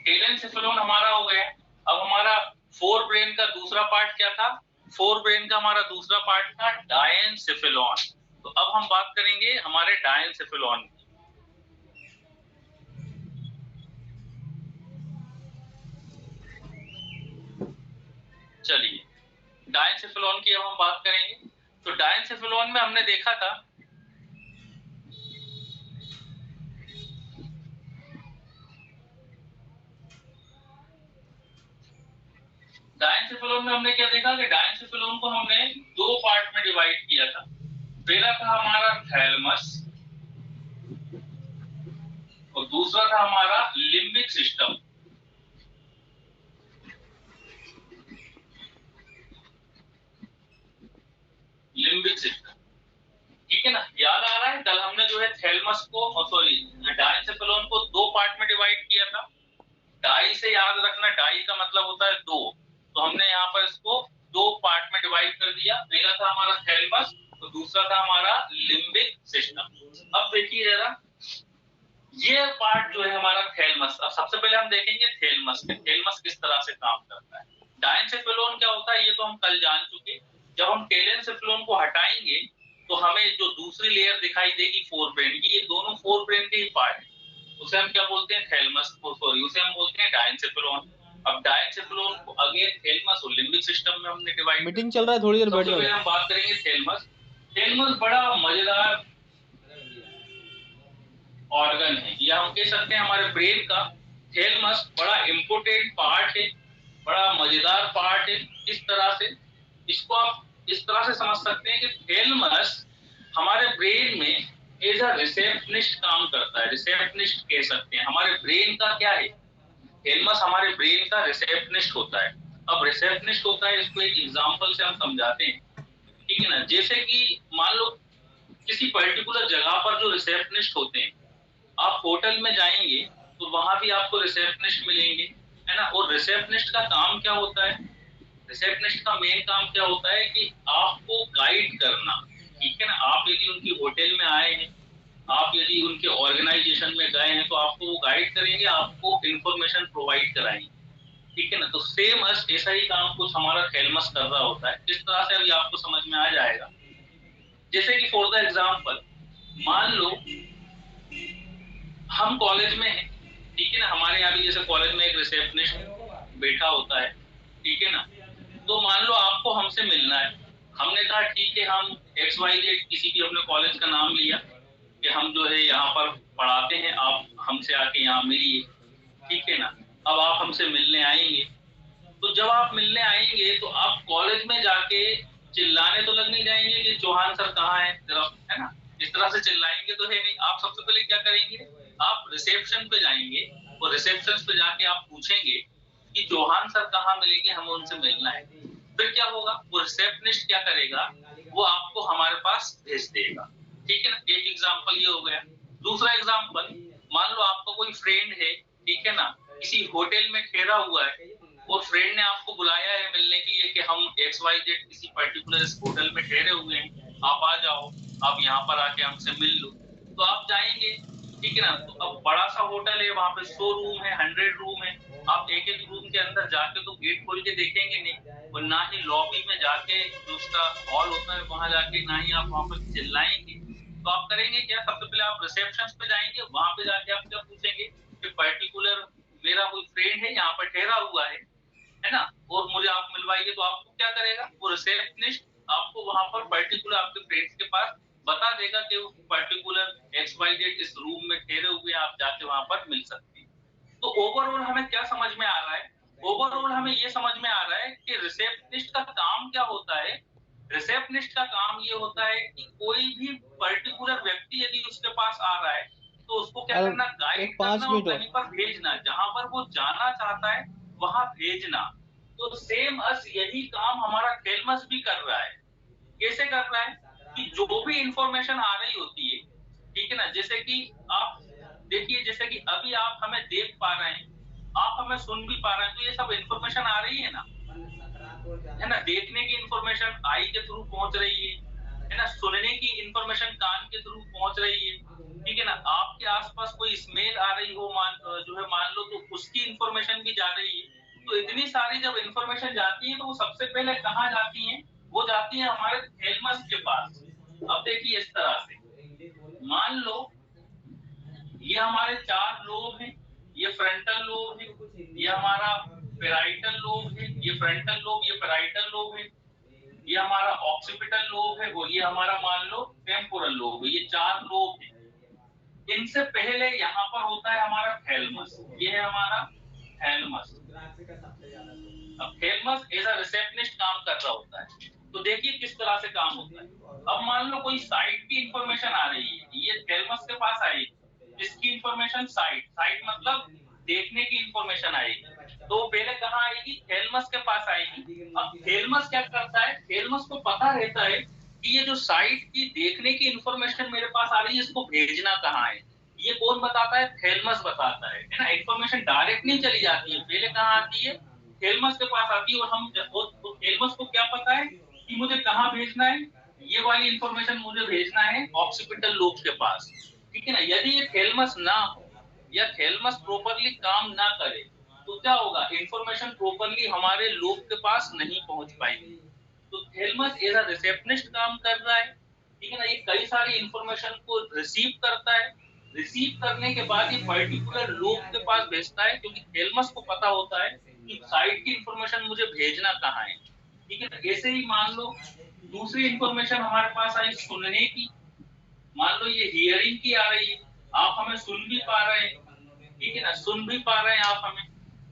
[SPEAKER 1] टेलेनसेफेलोन हमारा हो गया। अब हमारा फोर ब्रेन का दूसरा पार्ट क्या था, फोर ब्रेन का हमारा दूसरा पार्ट था डायनसेफेलोन। तो अब हम बात करेंगे हमारे डायनसेफेलोन की। चलिए, डायनसेफेलोन की अब हम बात करेंगे। तो डायनसेफेलोन में हमने देखा था डायनसेफेलोन में हमने क्या देखा कि डायनसेफेलोन को हमने दो पार्ट में डिवाइड किया था। पहला था हमारा थैलेमस और दूसरा था हमारा लिम्बिक सिस्टम। लिम्बिक सिस्टम, ठीक है ना, याद आ रहा है? कल हमने जो है थैलेमस को डायनसेफेलोन को दो पार्ट में डिवाइड किया था। डाई से याद रखना, डाई का मतलब होता है दो, तो हमने यहाँ पर इसको दो पार्ट में डिवाइड कर दिया। पहला था हमारा थैलेमस और दूसरा था हमारा लिम्बिक सिस्टम। अब देखिए जरा, ये पार्ट जो है हमारा थैलेमस। अब सबसे पहले हम देखेंगे थैलेमस में, थैलेमस किस तरह से काम करता है। डायनसेफेलोन क्या होता है ये तो हम कल जान चुके। जब हम टेलेनसेफेलोन को हटाएंगे तो हमें जो दूसरी लेयर दिखाई देगी फोर ब्रेन की, ये दोनों फोर ब्रेन के ही पार्ट है, उसे हम क्या बोलते हैं, थैलेमस, सॉरी उसे हम बोलते हैं डायनसेफेलोन। अब डायनसेफेलोन को अगेन थैलेमस और लिम्बिक सिस्टम में हमने डिवाइड।
[SPEAKER 5] मीटिंग चल रहा है, थोड़ी देर बैठ जाओ।
[SPEAKER 1] हम बात करेंगे थैलेमस। थैलेमस बड़ा मजेदार ऑर्गन है, या हम कह सकते हैं हमारे ब्रेन का थैलेमस बड़ा इंपोर्टेंट पार्ट है, बड़ा मजेदार पार्ट है। इस तरह से इसको आप इस तरह से समझ सकते हैं कि थैलेमस हमारे ब्रेन में एज अ रिसेप्शनिस्ट काम करता है। रिसेप्शनिस्ट कह सकते हैं। हमारे ब्रेन का क्या है, थैलेमस हमारे ब्रेन का रिसेप्शनिस्ट होता है। अब रिसेप्शनिस्ट होता है, इसको एक एग्जांपल से हम समझाते हैं, ठीक है ना। जैसे कि मान लो किसी पर्टिकुलर जगह पर जो रिसेप्शनिस्ट होते हैं, आप होटल में जाएंगे तो वहां भी आपको रिसेप्शनिस्ट मिलेंगे, है ना। और रिसेप्शनिस्ट का काम क्या होता है, रिसेप्शनिस्ट का मेन काम क्या होता है कि आपको गाइड करना, ठीक है ना। आप यदि उनकी होटल में आए हैं, आप यदि उनके ऑर्गेनाइजेशन में गए हैं, तो आपको वो गाइड करेंगे, आपको इंफॉर्मेशन प्रोवाइड कराएंगे, ठीक है ना। तो सेम ऐसा ही काम कुछ हमारा थैलेमस कर रहा होता है। इस तरह से अभी आपको समझ में आ जाएगा। जैसे कि फॉर द एग्जाम्पल, मान लो हम कॉलेज में हैं, ठीक है ना। हमारे यहाँ भी जैसे कॉलेज में एक रिसेप्शनिस्ट बैठा होता है, ठीक है ना। तो मान लो आपको हमसे मिलना है, हमने कहा ठीक है, हम XYZ किसी भी अपने कॉलेज का नाम लिया कि हम जो है यहाँ पर पढ़ाते हैं, आप हमसे आके यहाँ मिलिए, ठीक है ना। अब आप हमसे मिलने आएंगे, तो जब आप मिलने आएंगे तो आप कॉलेज में जाके चिल्लाने तो लग नहीं जाएंगे कि चौहान सर कहाँ है जरा, है ना। इस तरह से चिल्लाएंगे तो है नहीं। आप सबसे पहले क्या करेंगे, आप रिसेप्शन पे जाएंगे और रिसेप्शन पे जाके आप पूछेंगे कि चौहान सर कहाँ मिलेंगे, हमें उनसे मिलना है। फिर क्या होगा, वो रिसेप्शनिस्ट क्या करेगा, वो आपको हमारे पास भेज देगा, ठीक है ना। एक एग्जाम्पल ये हो गया। दूसरा एग्जाम्पल, मान लो आपका कोई फ्रेंड है, ठीक है ना, किसी होटल में ठहरा हुआ है और फ्रेंड ने आपको बुलाया है मिलने के लिए कि हम XYZ किसी पर्टिकुलर होटल में ठहरे हुए हैं, आप आ जाओ, आप यहाँ पर आके हमसे मिल लो। तो आप जाएंगे, ठीक है ना। तो अब बड़ा सा होटल है, वहां पे 100 रूम है, 100 रूम है। आप एक एक रूम के अंदर जाके तो गेट खोल के देखेंगे नहीं, और ना ही लॉबी में जाके जो उसका हॉल होता है वहां जाके, ना ही आप वहां पर चिल्लाएंगे। तो आप करेंगे क्या, सबसे पहले आप रिसेप्शन पे जाएंगे, वहां पे जाके आप क्या पूछेंगे कि पर्टिकुलर मेरा कोई फ्रेंड है यहाँ पर ठहरा हुआ है ना, और मुझे आप मिलवाइए। तो आपको क्या करेगा, वो रिसेप्शनिस्ट आपको वहां पर पर्टिकुलर आपके फ्रेंड्स के पास बता देगा कि वो पर्टिकुलर XYZ इस रूम में ठहरे हुए, आप जाके वहां पर मिल सकते हैं। तो ओवरऑल हमें क्या समझ में आ रहा है, ओवरऑल हमें ये समझ में आ रहा है कि रिसेप्शनिस्ट का काम क्या होता है। रिसेप्शनिस्ट का काम ये होता है कि कोई भी पर्टिकुलर व्यक्ति यदि उसके पास आ रहा है तो उसको क्या करना, गाइड करना और कहीं पर भेजना, जहां पर वो जाना चाहता है वहां भेजना। तो सेम अस यही काम हमारा थैलेमस भी कर रहा है। कैसे कर रहा है कि जो भी इंफॉर्मेशन आ रही होती है, ठीक है ना। जैसे कि आप देखिए, जैसे कि अभी आप हमें देख पा रहे हैं, आप हमें सुन भी पा रहे हैं, तो ये सब इंफॉर्मेशन आ रही है ना, है ना। देखने की इंफॉर्मेशन आई के थ्रू पहुंच रही है ना। सुनने की इंफॉर्मेशन कान के थ्रू पहुंच रही है, ठीक है ना। आपके आसपास कोई स्मेल आ रही हो, जो है मान लो, तो उसकी इंफॉर्मेशन भी जा रही है। तो इतनी सारी जब इंफॉर्मेशन जाती है तो वो सबसे पहले कहाँ जाती है, वो जाती है हमारे थैलेमस के पास। अब देखिए इस तरह से, मान लो ये हमारे 4 लोब हैं, ये फ्रंटल लोब है, ये हमारा पेराइटल लोब है, ये फ्रंटल लोब, ये पेराइटल लोब है, ये हमारा ऑक्सीपिटल लोब है, वो ये हमारा मान लो टेम्पोरल लोब है। ये 4 लोब है। इनसे पहले यहाँ पर होता है हमारा थैलेमस, ये है हमारा थैलेमस। अब थैलेमस एज अ रिसेप्शनिस्ट काम कर रहा होता है। तो देखिए किस तरह से काम होता है। अब मान लो कोई साइट की इंफॉर्मेशन आ रही है, ये थैलेमस के पास आएगी, इसकी इंफॉर्मेशन साइट, साइट मतलब देखने की इंफॉर्मेशन आएगी। तो पहले कहाँ आएगी, थैलेमस के पास आएगी। अब थैलेमस क्या करता है, थैलेमस को पता रहता है कि ये जो साइट की देखने की इंफॉर्मेशन मेरे पास आ रही है, इसको भेजना कहाँ है। ये कौन बताता है, थैलेमस बताता है ना। इंफॉर्मेशन डायरेक्ट नहीं चली जाती है, पहले कहाँ आती है, थैलेमस के पास आती है। और हम तो थैलेमस को क्या पता है कि मुझे कहाँ भेजना है, ये वाली इंफॉर्मेशन मुझे भेजना है ऑक्सीपिटल लोब के पास, ठीक है ना। यदि ये थैलेमस ना हो या थैलेमस प्रॉपरली काम ना करे तो क्या होगा, इंफॉर्मेशन प्रॉपरली हमारे लोब के पास नहीं पहुंच पाएगी। तो थैलेमस एज अ रिसेप्शनिस्ट काम कर रहा है, ठीक है ना। ये कई सारी इंफॉर्मेशन को रिसीव करता है, रिसीव करने के बाद ये पर्टिकुलर लोब के पास भेजता है, क्योंकि थैलेमस को पता होता है कि साइट की इंफॉर्मेशन मुझे भेजना कहाँ है, ठीक है ना। ऐसे ही मान लो दूसरी इंफॉर्मेशन हमारे पास आई सुनने की, मान लो ये हियरिंग की आ रही है, आप हमें सुन भी पा रहे हैं, ठीक है ना, सुन भी पा रहे हैं आप हमें।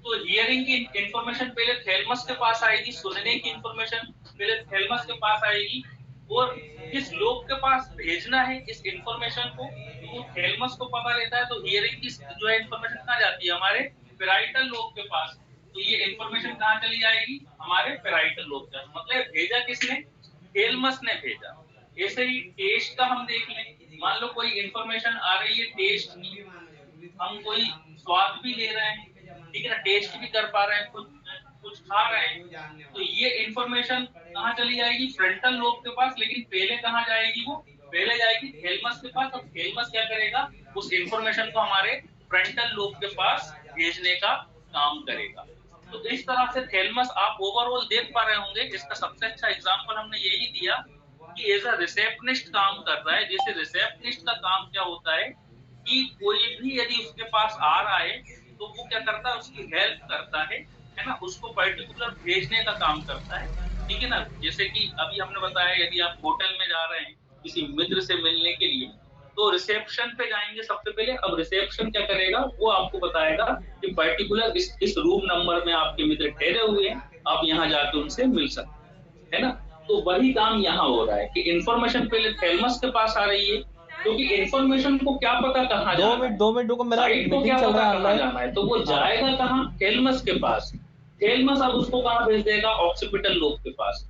[SPEAKER 1] तो हियरिंग की इंफॉर्मेशन पहले थैलेमस के पास आएगी, सुनने की इंफॉर्मेशन पहले थैलेमस के पास आएगी, और किस लोब के पास भेजना है इस इंफॉर्मेशन को तो वो थैलेमस को पता रहता है। तो हियरिंग की जो है इंफॉर्मेशन कहाँ जाती है, हमारे पैराइटल लोब के पास। तो ये इंफॉर्मेशन कहाँ चली जाएगी, हमारे पैराइटल लोब के पास। मतलब भेजा किसने, थैलेमस ने भेजा। ऐसे ही टेस्ट का हम देख लें, मान लो कोई इंफॉर्मेशन आ रही है टेस्ट की, हम कोई स्वाद भी ले रहे हैं, ठीक है ना, टेस्ट भी कर पा रहे हैं, कुछ खा रहे हैं, तो ये इंफॉर्मेशन कहाँ चली जाएगी, फ्रंटल लोब के पास। लेकिन पहले कहाँ जाएगी, वो पहले जाएगी थैलेमस के पास। अब थैलेमस क्या करेगा, उस इंफॉर्मेशन को हमारे फ्रंटल लोब के पास भेजने का काम करेगा। तो इस तरह से थैलेमस आप ओवरऑल देख पा रहे होंगे। इसका सबसे अच्छा एग्जांपल हमने यही दिया कि एज अ रिसेप्शनिस्ट काम कर रहा है। जैसे रिसेप्शनिस्ट का काम क्या होता है कि कोई भी यदि उसके पास आ रहा है तो वो क्या करता है, उसकी हेल्प करता है ना, उसको पर्टिकुलर भेजने का काम करता है, ठीक है ना। जैसे कि अभी हमने बताया यदि आप होटल में जा रहे हैं किसी मित्र से मिलने के लिए तो रिसेप्शन पे जाएंगे सबसे पहले। अब रिसेप्शन क्या करेगा, वो आपको बताएगा कि पर्टिकुलर इस रूम नंबर में आपके मित्र ठहरे हुए हैं, आप यहाँ जाके उनसे मिल सकते हैं ना। तो वही काम यहाँ हो रहा है कि इंफॉर्मेशन पहले थैलेमस के पास आ रही है, क्योंकि इंफॉर्मेशन को क्या पता कहाँ जाना है,
[SPEAKER 5] 2 मिनट रुको, मेरा मीटिंग चल रहा है ऑनलाइन।
[SPEAKER 1] तो वो जाएगा कहाँ, थैलेमस के पास। थैलेमस अब उसको कहाँ भेज देगा, ऑक्सीपिटल लोब के पास।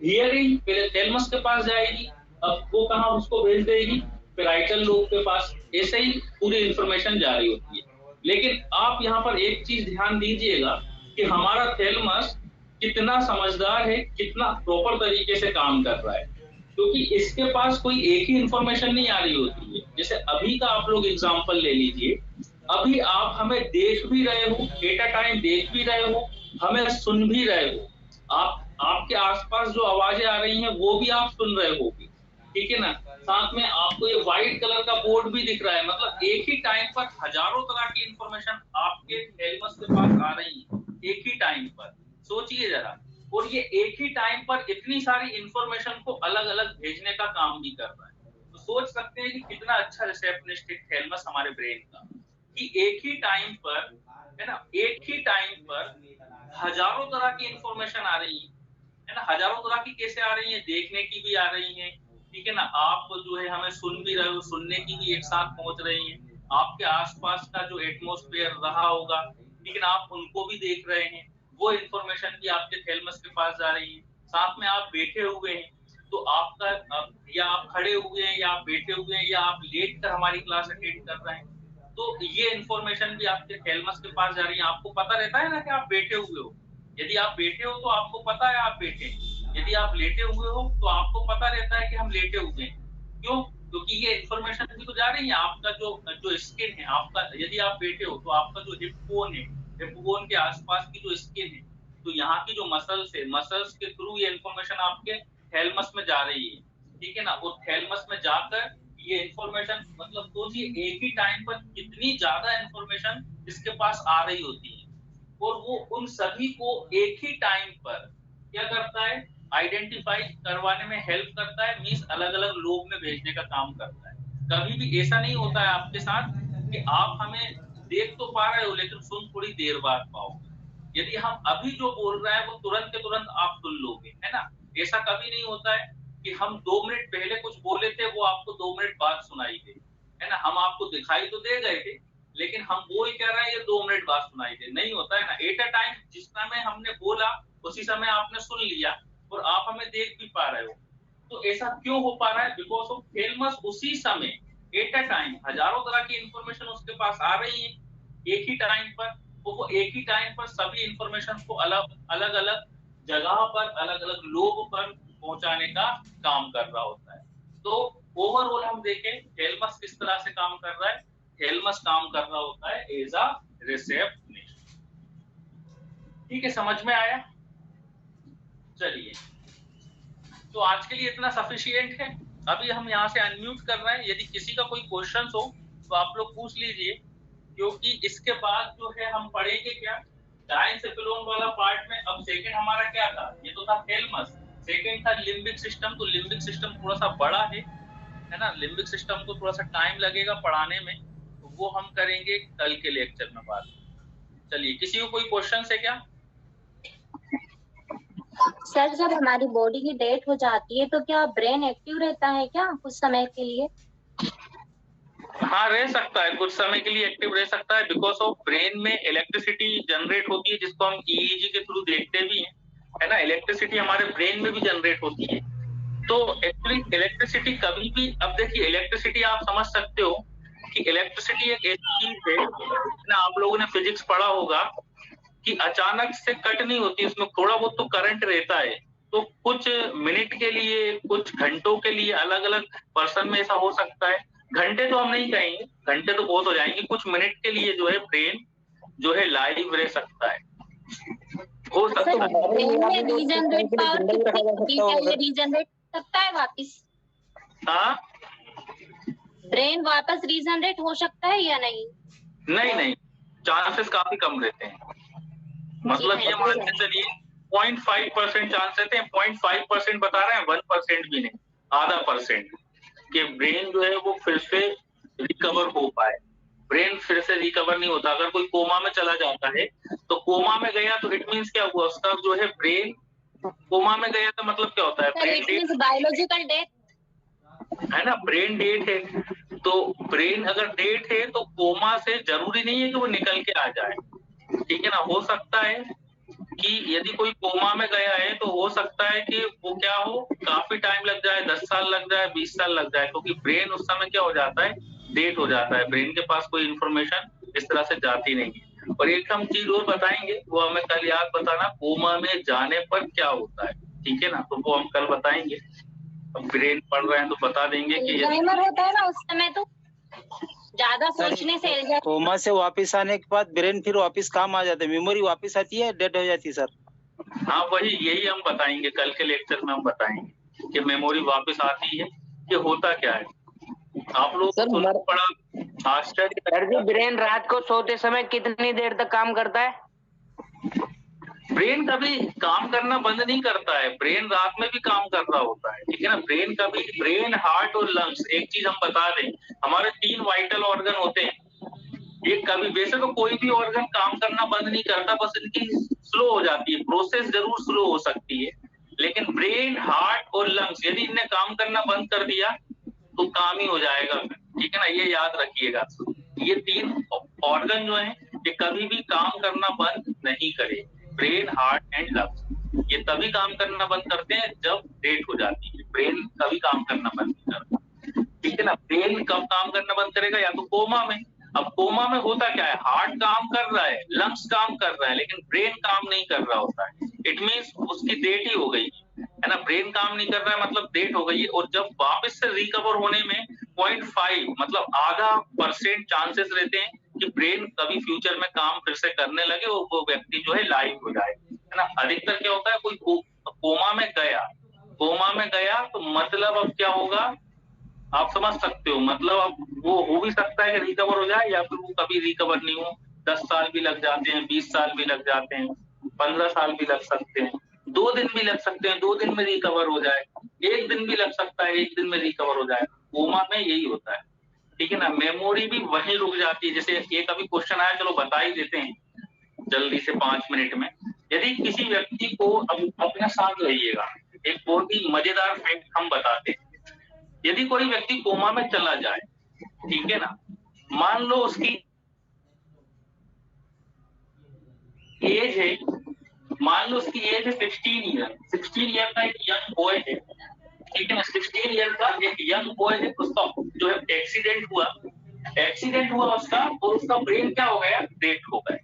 [SPEAKER 1] हियरिंग पहले थैलेमस के पास जाएगी, अब वो कहाँ उसको भेज देगी, पैराइटल लोब के पास। ऐसे ही पूरी इंफॉर्मेशन जारी होती है। लेकिन आप यहाँ पर एक चीज ध्यान दीजिएगा कि हमारा थैलेमस कितना समझदार है, कितना प्रॉपर तरीके से काम कर रहा है, क्योंकि इसके पास कोई एक ही इंफॉर्मेशन नहीं आ रही होती है। जैसे अभी का आप लोग एग्जांपल ले लीजिए, अभी आप हमें देख भी रहे हो, एट अ टाइम देख भी रहे हो, हमें सुन भी रहे हो, आपके आसपास जो आवाजें आ रही हैं वो भी आप सुन रहे होगी, ठीक है ना। साथ में आपको ये व्हाइट कलर का बोर्ड भी दिख रहा है। मतलब एक ही टाइम पर हजारों तरह की इंफॉर्मेशन आपके थैलेमस के पास आ रही है एक ही टाइम पर, सोचिए जरा। और ये एक ही टाइम पर इतनी सारी इंफॉर्मेशन को अलग अलग भेजने का काम भी कर रहा है। तो सोच सकते हैं कि कितना अच्छा रिसेप्शनिस्ट थैलेमस हमारे ब्रेन का, कि एक ही टाइम पर, है ना, एक ही टाइम पर हजारों तरह की इंफॉर्मेशन आ रही है ना। हजारों तरह की कैसे आ रही है, देखने की भी आ रही है, ठीक है ना। आप जो है हमें सुन भी रहे हो, सुनने की भी एक साथ पहुंच रही है। आपके आसपास का जो एटमॉस्फेयर रहा होगा, ठीक है ना, आप उनको भी देख रहे हैं, वो इंफॉर्मेशन भी आपके थैलेमस के पास जा रही है। साथ में आप बैठे हुए हैं तो आपका या आप खड़े हुए हैं या आप बैठे हुए हैं या आप लेट कर हमारी क्लास अटेंड कर रहे हैं, तो ये इंफॉर्मेशन भी आपके थैलेमस के पास जा रही है। आपको पता रहता है ना कि आप बैठे हुए हो। यदि आप बैठे हो तो आपको पता है आप बैठे हैं, यदि आप लेटे हुए हो तो आपको पता रहता है कि हम लेटे हुए हैं। क्यों, क्योंकि ये इंफॉर्मेशन भी तो जा रही है। आपका जो स्किन है आपका, यदि आप बैठे हो तो आपका जो हिप बोन है, हिप बोन के आसपास की जो स्किन है, तो यहाँ की जो मसल्स है, मसल्स के थ्रू ये इंफॉर्मेशन आपके थैलेमस में जा रही है, ठीक है ना। और थैलेमस में जाकर ये इंफॉर्मेशन, मतलब सोचिए एक ही टाइम पर कितनी ज्यादा इंफॉर्मेशन इसके पास आ रही होती है, और वो उन सभी को एक ही टाइम पर क्या करता है, आइडेंटिफाई करवाने में हेल्प करता है। मींस अलग अलग लोब में भेजने का काम करता है। कभी भी ऐसा नहीं होता है आपके साथ कि आप हमें देख तो पा रहे हो लेकिन सुन थोड़ी देर बाद पाओगे। यदि हम अभी जो बोल रहे हैं वो तुरंत के तुरंत आप सुन लोगे, है ना। ऐसा कभी नहीं होता है कि हम 2 मिनट पहले कुछ बोले थे वो आपको 2 मिनट बाद सुनाई दे, है ना। हम आपको दिखाई तो दे गए थे लेकिन हम बोल क्या रहे हैं ये 2 मिनट बाद सुनाई दे, नहीं होता है ना। एट अ टाइम जिस समय हमने बोला उसी समय आपने सुन लिया और आप हमें देख भी पा रहे हो। तो ऐसा क्यों हो पा रहा है, बिकॉज ऑफ थैलेमस उसी समय एट अ टाइम हजारों तरह की इंफॉर्मेशन उसके पास आ रही है एक ही टाइम पर। तो वो एक ही टाइम पर सभी इंफॉर्मेशन को अलग अलग जगह पर, अलग अलग लोग पर पहुंचाने का काम कर रहा होता है। तो ओवरऑल हम देखें थैलेमस किस तरह से काम कर रहा है। थैलेमस काम कर रहा होता है एज अ रिसेप्शनिस्ट। ठीक है, समझ में आया। चलिए, तो आज के लिए इतना सफिशिएंट है। अभी हम यहाँ से अनम्यूट कर रहे हैं। यदि किसी का कोई क्वेश्चन हो तो आप लोग पूछ लीजिए, क्योंकि इसके बाद जो है हम पढ़ेंगे क्या, डायनसेफेलोन वाला पार्ट में। अब सेकंड हमारा क्या था, ये तो था थैलेमस, सेकंड था लिम्बिक सिस्टम। तो लिम्बिक सिस्टम थोड़ा सा बड़ा है ना। लिम्बिक सिस्टम को थोड़ा सा टाइम लगेगा पढ़ाने में, तो वो हम करेंगे कल के लेक्चर में बात। चलिए, किसी को कोई क्वेश्चन है क्या?
[SPEAKER 8] सर जब हमारी बॉडी की डेथ हो जाती है तो क्या ब्रेन एक्टिव रहता है क्या कुछ समय के लिए?
[SPEAKER 1] हाँ, रह सकता है, कुछ समय के लिए एक्टिव रह सकता है, बिकॉज ऑफ ब्रेन में इलेक्ट्रिसिटी जनरेट होती है, जिसको हम ईईजी के थ्रू देखते भी हैं, है ना। इलेक्ट्रिसिटी हमारे ब्रेन में भी जनरेट होती है। तो एक्चुअली इलेक्ट्रिसिटी कभी भी, अब देखिए इलेक्ट्रिसिटी आप समझ सकते हो कि इलेक्ट्रिसिटी एक ऐसी चीज है ना, आप लोगों ने फिजिक्स पढ़ा होगा कि अचानक से कट नहीं होती, उसमें थोड़ा बहुत तो करंट रहता है। तो कुछ मिनट के लिए, कुछ घंटों के लिए अलग अलग पर्सन में ऐसा हो सकता है। घंटे तो हम नहीं कहेंगे, घंटे तो बहुत हो जाएंगे, कुछ मिनट के लिए जो है ब्रेन जो है लाइव रह सकता है, हो सकता है।
[SPEAKER 8] ब्रेन में रीजनरेट पावर रीजनरेट सकता है वापस?
[SPEAKER 1] हाँ,
[SPEAKER 8] ब्रेन वापस रीजनरेट हो सकता है या नहीं?
[SPEAKER 1] नहीं, चांसेस काफी कम रहते हैं। मतलब ये मान के चलिए 0.5% चांस रहते हैं। 0.5% बता रहे हैं, 1% भी नहीं, आधा परसेंट कि ब्रेन जो है वो फिर से रिकवर हो पाए। ब्रेन फिर से रिकवर नहीं होता। अगर कोई कोमा में चला जाता है तो कोमा में गया तो इट मीन्स क्या हुआ, उसका जो है ब्रेन कोमा में गया, तो मतलब क्या होता है, ब्रेन डेड,
[SPEAKER 8] बायोलॉजिकल डेथ
[SPEAKER 1] है ना, ब्रेन डेड है। तो ब्रेन अगर डेड है तो कोमा से जरूरी नहीं है कि वो निकल के आ जाए, ठीक है ना। हो सकता है कि यदि कोई कोमा में गया है तो हो सकता है कि वो क्या हो, काफी टाइम लग जाए, 10 साल लग जाए, 20 साल लग जाए, क्योंकि ब्रेन उस समय क्या हो जाता है, डेड हो जाता है। ब्रेन के पास कोई इंफॉर्मेशन इस तरह से जाती नहीं है। और एक हम चीज और बताएंगे, वो हमें कल याद बताना, कोमा में जाने पर क्या होता है, ठीक है ना, तो वो हम कल बताएंगे। अब ब्रेन पढ़ रहे हैं तो बता देंगे कि
[SPEAKER 8] होता है ना उस समय, तो ज्यादा सोचने से
[SPEAKER 9] कोमा से वापस आने के बाद ब्रेन फिर वापस काम आ जाता है, मेमोरी वापस आती है, डेड हो जाती है सर?
[SPEAKER 1] हाँ, वही यही हम बताएंगे कल के लेक्चर में, हम बताएंगे कि मेमोरी वापस आती है कि होता क्या है। आप लोग
[SPEAKER 6] सर
[SPEAKER 1] बड़ा आश्चर्य।
[SPEAKER 6] सर जी, ब्रेन रात को सोते समय कितनी देर तक काम करता है?
[SPEAKER 1] ब्रेन कभी काम करना बंद नहीं करता है, ब्रेन रात में भी काम कर रहा होता है, ठीक है ना। ब्रेन कभी, ब्रेन, हार्ट और लंग्स, एक चीज हम बता दें, हमारे 3 वाइटल ऑर्गन होते हैं। ये कभी, वैसे तो कोई भी ऑर्गन काम करना बंद नहीं करता, बस इनकी स्लो हो जाती है, प्रोसेस जरूर स्लो हो सकती है, लेकिन ब्रेन, हार्ट और लंग्स यदि इनने काम करना बंद कर दिया तो काम ही हो जाएगा, ठीक है ना। ये याद रखिएगा, ये 3 ऑर्गन जो है ये कभी भी काम करना बंद नहीं करे। ब्रेन, हार्ट एंड लंग्स ये तभी काम करना बंद करते हैं जब डेथ हो जाती है। ब्रेन कभी काम करना बंद नहीं करता, ठीक है ना। ब्रेन कब काम करना बंद करेगा, या तो कोमा में। अब कोमा में होता क्या है, हार्ट काम कर रहा है, लंग्स काम कर रहा है, लेकिन ब्रेन काम नहीं कर रहा होता है। इट मीन्स उसकी डेथ ही हो गई, है ना। ब्रेन काम नहीं कर रहा है मतलब डेथ हो गई है। और जब वापस से रिकवर होने में 0.5 मतलब आधा % चांसेस रहते हैं कि ब्रेन कभी फ्यूचर में काम फिर से करने लगे और वो व्यक्ति जो है लाइव हो जाए, है ना। अधिकतर क्या होता है, कोई कोमा में गया तो मतलब अब क्या होगा आप समझ सकते हो, मतलब अब वो हो भी सकता है कि रिकवर हो जाए, या फिर वो कभी रिकवर नहीं हो। 10 साल भी लग जाते हैं, 20 साल भी लग जाते हैं, 15 साल भी लग सकते हैं, 2 दिन भी लग सकते हैं, 2 दिन में रिकवर हो जाए, 1 दिन भी लग सकता है, 1 दिन में रिकवर हो जाए। कोमा में यही होता है, ठीक है ना। मेमोरी भी वहीं रुक जाती है। जैसे एक अभी क्वेश्चन आया, चलो बता ही देते हैं जल्दी से 5 मिनट में। यदि किसी व्यक्ति को, अब अपने साथ रहिएगा, एक बहुत ही मजेदार फैक्ट हम बताते हैं। यदि कोई व्यक्ति कोमा में चला जाए, ठीक है ना, मान लो उसकी एज है, मान लो उसकी एज है 16 ईयर का एक यंग बॉय है, ठीक है ना। 16 ईयर का एक यंग बॉय है, उसका जो है एक्सीडेंट हुआ उसका, और उसका ब्रेन क्या हो गया, डेथ हो गया,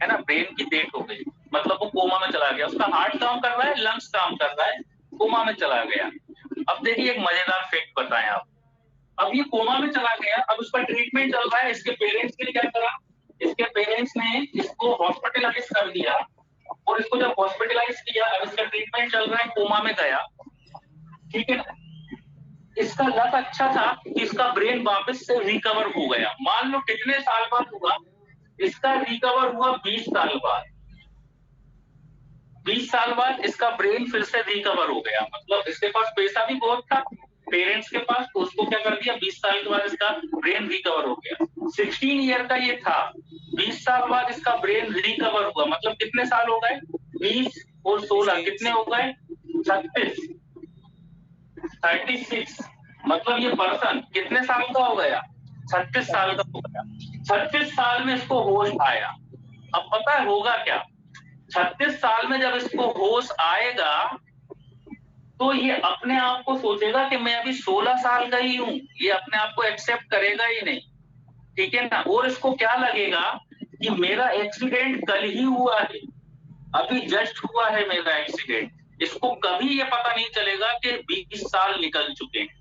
[SPEAKER 1] है ना। ब्रेन की डेथ हो गई, मतलब वो कोमा में चला गया। उसका हार्ट काम कर रहा है, लंग्स काम कर रहा है, कोमा में चला गया। अब देखिए एक मजेदार फैक्ट बताएं आप। अब ये कोमा में चला गया, अब उसका ट्रीटमेंट चल रहा है। इसके पेरेंट्स ने क्या करा, इसके पेरेंट्स ने इसको हॉस्पिटलाइज कर दिया, और इसको जब हॉस्पिटलाइज किया, अब इसका ट्रीटमेंट चल रहा है, कोमा में गया, ठीक है ना। इसका लक अच्छा था कि इसका ब्रेन वापस से रिकवर हो गया। मान लो कितने साल बाद हुआ, इसका रिकवर हुआ 20 साल बाद। 20 साल बाद इसका ब्रेन फिर से रिकवर हो गया, मतलब इसके पास पैसा भी बहुत था पेरेंट्स के पास, तो उसको क्या कर दिया, 20 साल के बाद इसका ब्रेन रिकवर हो गया। 16 ईयर का ये था, 20 साल बाद इसका ब्रेन रिकवर हुआ, मतलब कितने साल हो गए? 20 और 16 कितने हो गए? 36, 36। मतलब ये पर्सन कितने साल का हो गया? 36 साल का हो गया। 36 साल में इसको होश आया। अब पता है होगा क्या? 36 साल में जब इसको होश आएगा तो ये अपने आप को सोचेगा कि मैं अभी 16 साल का ही हूं, ये अपने आप को एक्सेप्ट करेगा ही नहीं, ठीक है ना। और इसको क्या लगेगा कि मेरा एक्सीडेंट कल ही हुआ है, अभी जस्ट हुआ है मेरा एक्सीडेंट। इसको कभी ये पता नहीं चलेगा कि 20 साल निकल चुके हैं,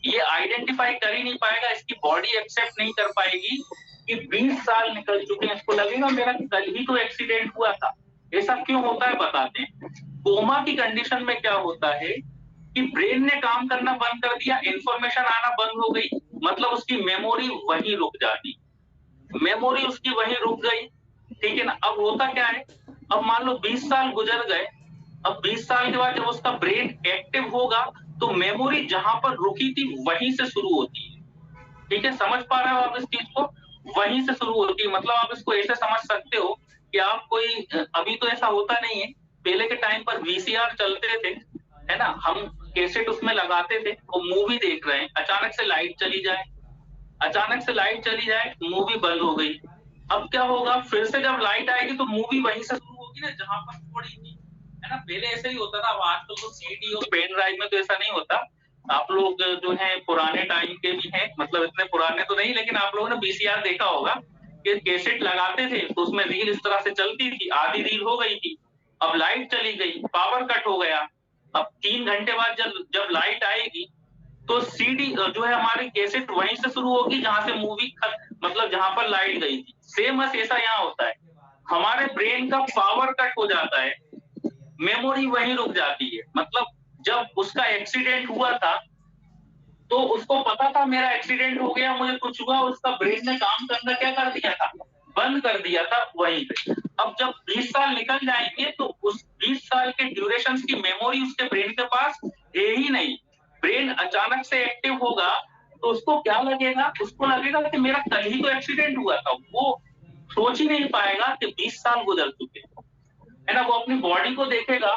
[SPEAKER 1] ये आइडेंटिफाई कर ही नहीं पाएगा, इसकी बॉडी एक्सेप्ट नहीं कर पाएगी कि 20 साल निकल चुके हैं। इसको लगेगा मेरा कल ही तो एक्सीडेंट हुआ था। ऐसा क्यों होता है बताते हैं। कोमा की कंडीशन में क्या होता है कि ब्रेन ने काम करना बंद कर दिया, इंफॉर्मेशन आना बंद हो गई, मतलब उसकी मेमोरी वहीं रुक जाती, मेमोरी उसकी वहीं रुक गई, ठीक है ना। अब होता क्या है, अब मान लो 20 साल गुजर गए, अब 20 साल के बाद जब उसका ब्रेन एक्टिव होगा तो मेमोरी जहां पर रुकी थी वहीं से शुरू होती है, ठीक है। समझ पा रहे हो आप इस चीज को? वहीं से शुरू होती है, मतलब आप इसको ऐसे समझ सकते हो कि आप कोई, अभी तो ऐसा होता नहीं है, पहले के टाइम पर वीसीआर चलते थे, है ना, हम कैसेट उसमें लगाते थे और मूवी देख रहे हैं, अचानक से लाइट चली जाए, अचानक से लाइट चली जाए, मूवी बंद हो गई। अब क्या होगा, फिर से जब लाइट आएगी तो मूवी वहीं से शुरू होगी ना जहां पर छोड़ी थी, है ना। पहले ऐसे ही होता था, अब आजकल तो सीडी और पेन ड्राइव में तो ऐसा नहीं होता। आप लोग जो है पुराने टाइम के भी हैं, मतलब इतने पुराने तो नहीं, लेकिन आप लोगों ने वीसीआर देखा होगा कि कैसेट लगाते थे तो उसमें रील इस तरह से चलती थी, आधी रील हो गई थी, अब लाइट चली गई, पावर कट हो गया, अब 3 घंटे बाद जब लाइट आएगी तो सीडी जो है हमारी कैसेट वहीं से शुरू होगी जहां से मूवी मतलब जहां पर लाइट गई थी। सेम ऐसा यहाँ होता है, हमारे ब्रेन का पावर कट हो जाता है, मेमोरी वहीं रुक जाती है। मतलब जब उसका एक्सीडेंट हुआ था तो उसको पता था मेरा एक्सीडेंट हो गया, मुझे कुछ हुआ, उसका ब्रेन ने काम करना क्या कर दिया था, बंद कर दिया था वहीं पे। अब जब 20 साल निकल जाएंगे तो उस 20 साल के ड्यूरेशन की मेमोरी उसके ब्रेन के पास है ही नहीं। ब्रेन अचानक से एक्टिव होगा तो उसको क्या लगेगा, उसको लगेगा कि मेरा कल ही तो एक्सीडेंट हुआ था, वो सोच ही नहीं पाएगा कि 20 साल गुजर चुके, है ना। वो अपनी बॉडी को देखेगा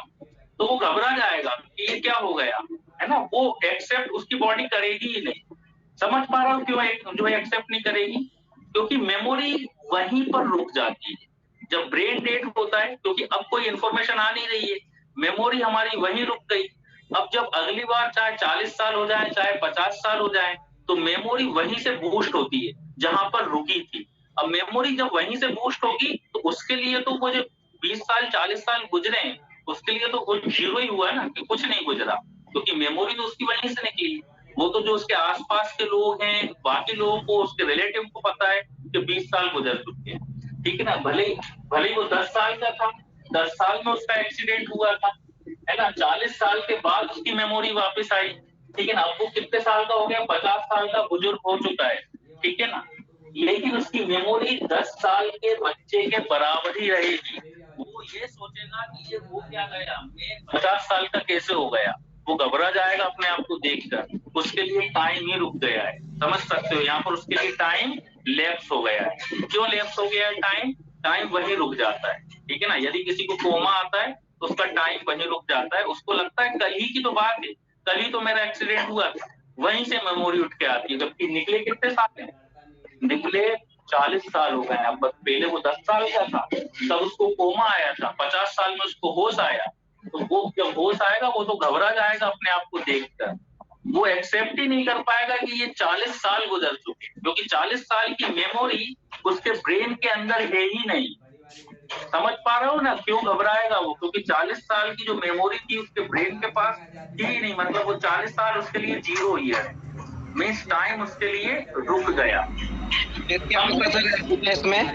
[SPEAKER 1] तो वो घबरा जाएगा कि ये क्या हो गया, है ना। वो एक्सेप्ट उसकी बॉडी करेगी ही नहीं। समझ पा रहा हूँ क्यों जो है एक्सेप्ट नहीं करेगी, क्योंकि मेमोरी वहीं पर रुक जाती है जब ब्रेन डेड होता है, क्योंकि अब कोई इंफॉर्मेशन आ नहीं रही है, मेमोरी हमारी वहीं रुक गई। अब जब अगली बार चाहे 40 साल हो जाए चाहे 50 साल हो जाए तो मेमोरी वहीं से बूस्ट होती है जहां पर रुकी थी। अब मेमोरी जब वहीं से बूस्ट होगी तो उसके लिए तो वो जो 20 साल 40 साल गुजरे हैं उसके लिए तो कुछ जीरो ही हुआ ना, कि कुछ नहीं गुजरा, क्योंकि मेमोरी तो उसकी वहीं से निकली। वो तो जो उसके आसपास के लोग हैं, बाकी लोगों को, उसके रिलेटिव को पता है कि 20 साल गुजर चुके हैं, ठीक है ना। भले ही वो 10 साल का था, 10 साल में उसका एक्सीडेंट हुआ था, है ना, 40 साल के बाद उसकी मेमोरी वापस आई, ठीक है ना। अब वो कितने साल का हो गया, 50 साल का बुजुर्ग हो चुका है, ठीक है ना। लेकिन उसकी मेमोरी 10 साल के बच्चे के बराबर ही रहेगी। वो ये सोचेगा कि ये हो क्या गया, मैं 50 साल का कैसे हो गया, वो घबरा जाएगा अपने आप को देखकर, उसके लिए टाइम ही रुक गया है। समझ सकते हो, यहाँ पर उसके लिए टाइम लैप्स हो गया है। क्यों लैप्स हो गया है टाइम वहीं रुक जाता है, ठीक है ना। यदि किसी को कोमा आता है तो उसका टाइम वहीं रुक जाता है, उसको लगता है कल ही की तो बात है, कल ही तो मेरा एक्सीडेंट हुआ था, वहीं से मेमोरी उठ के आती है। जबकि निकले कितने साल है, निकले 40 साल हो गए। अब पहले वो 10 साल का था तब उसको कोमा आया था, 50 साल में उसको होश आया, तो वो जब होश आएगा वो तो घबरा जाएगा अपने आप को देखकर, वो एक्सेप्ट ही नहीं कर पाएगा कि ये 40 साल गुजर चुके, क्योंकि 40 साल की मेमोरी उसके ब्रेन के अंदर है ही नहीं। समझ पा रहे हो ना क्यों घबराएगा वो, क्योंकि 40 साल की जो मेमोरी थी उसके ब्रेन के पास थी ही नहीं, मतलब वो 40 साल उसके लिए जीरो ईयर है, मीन्स टाइम उसके लिए रुक गया।
[SPEAKER 3] इसमें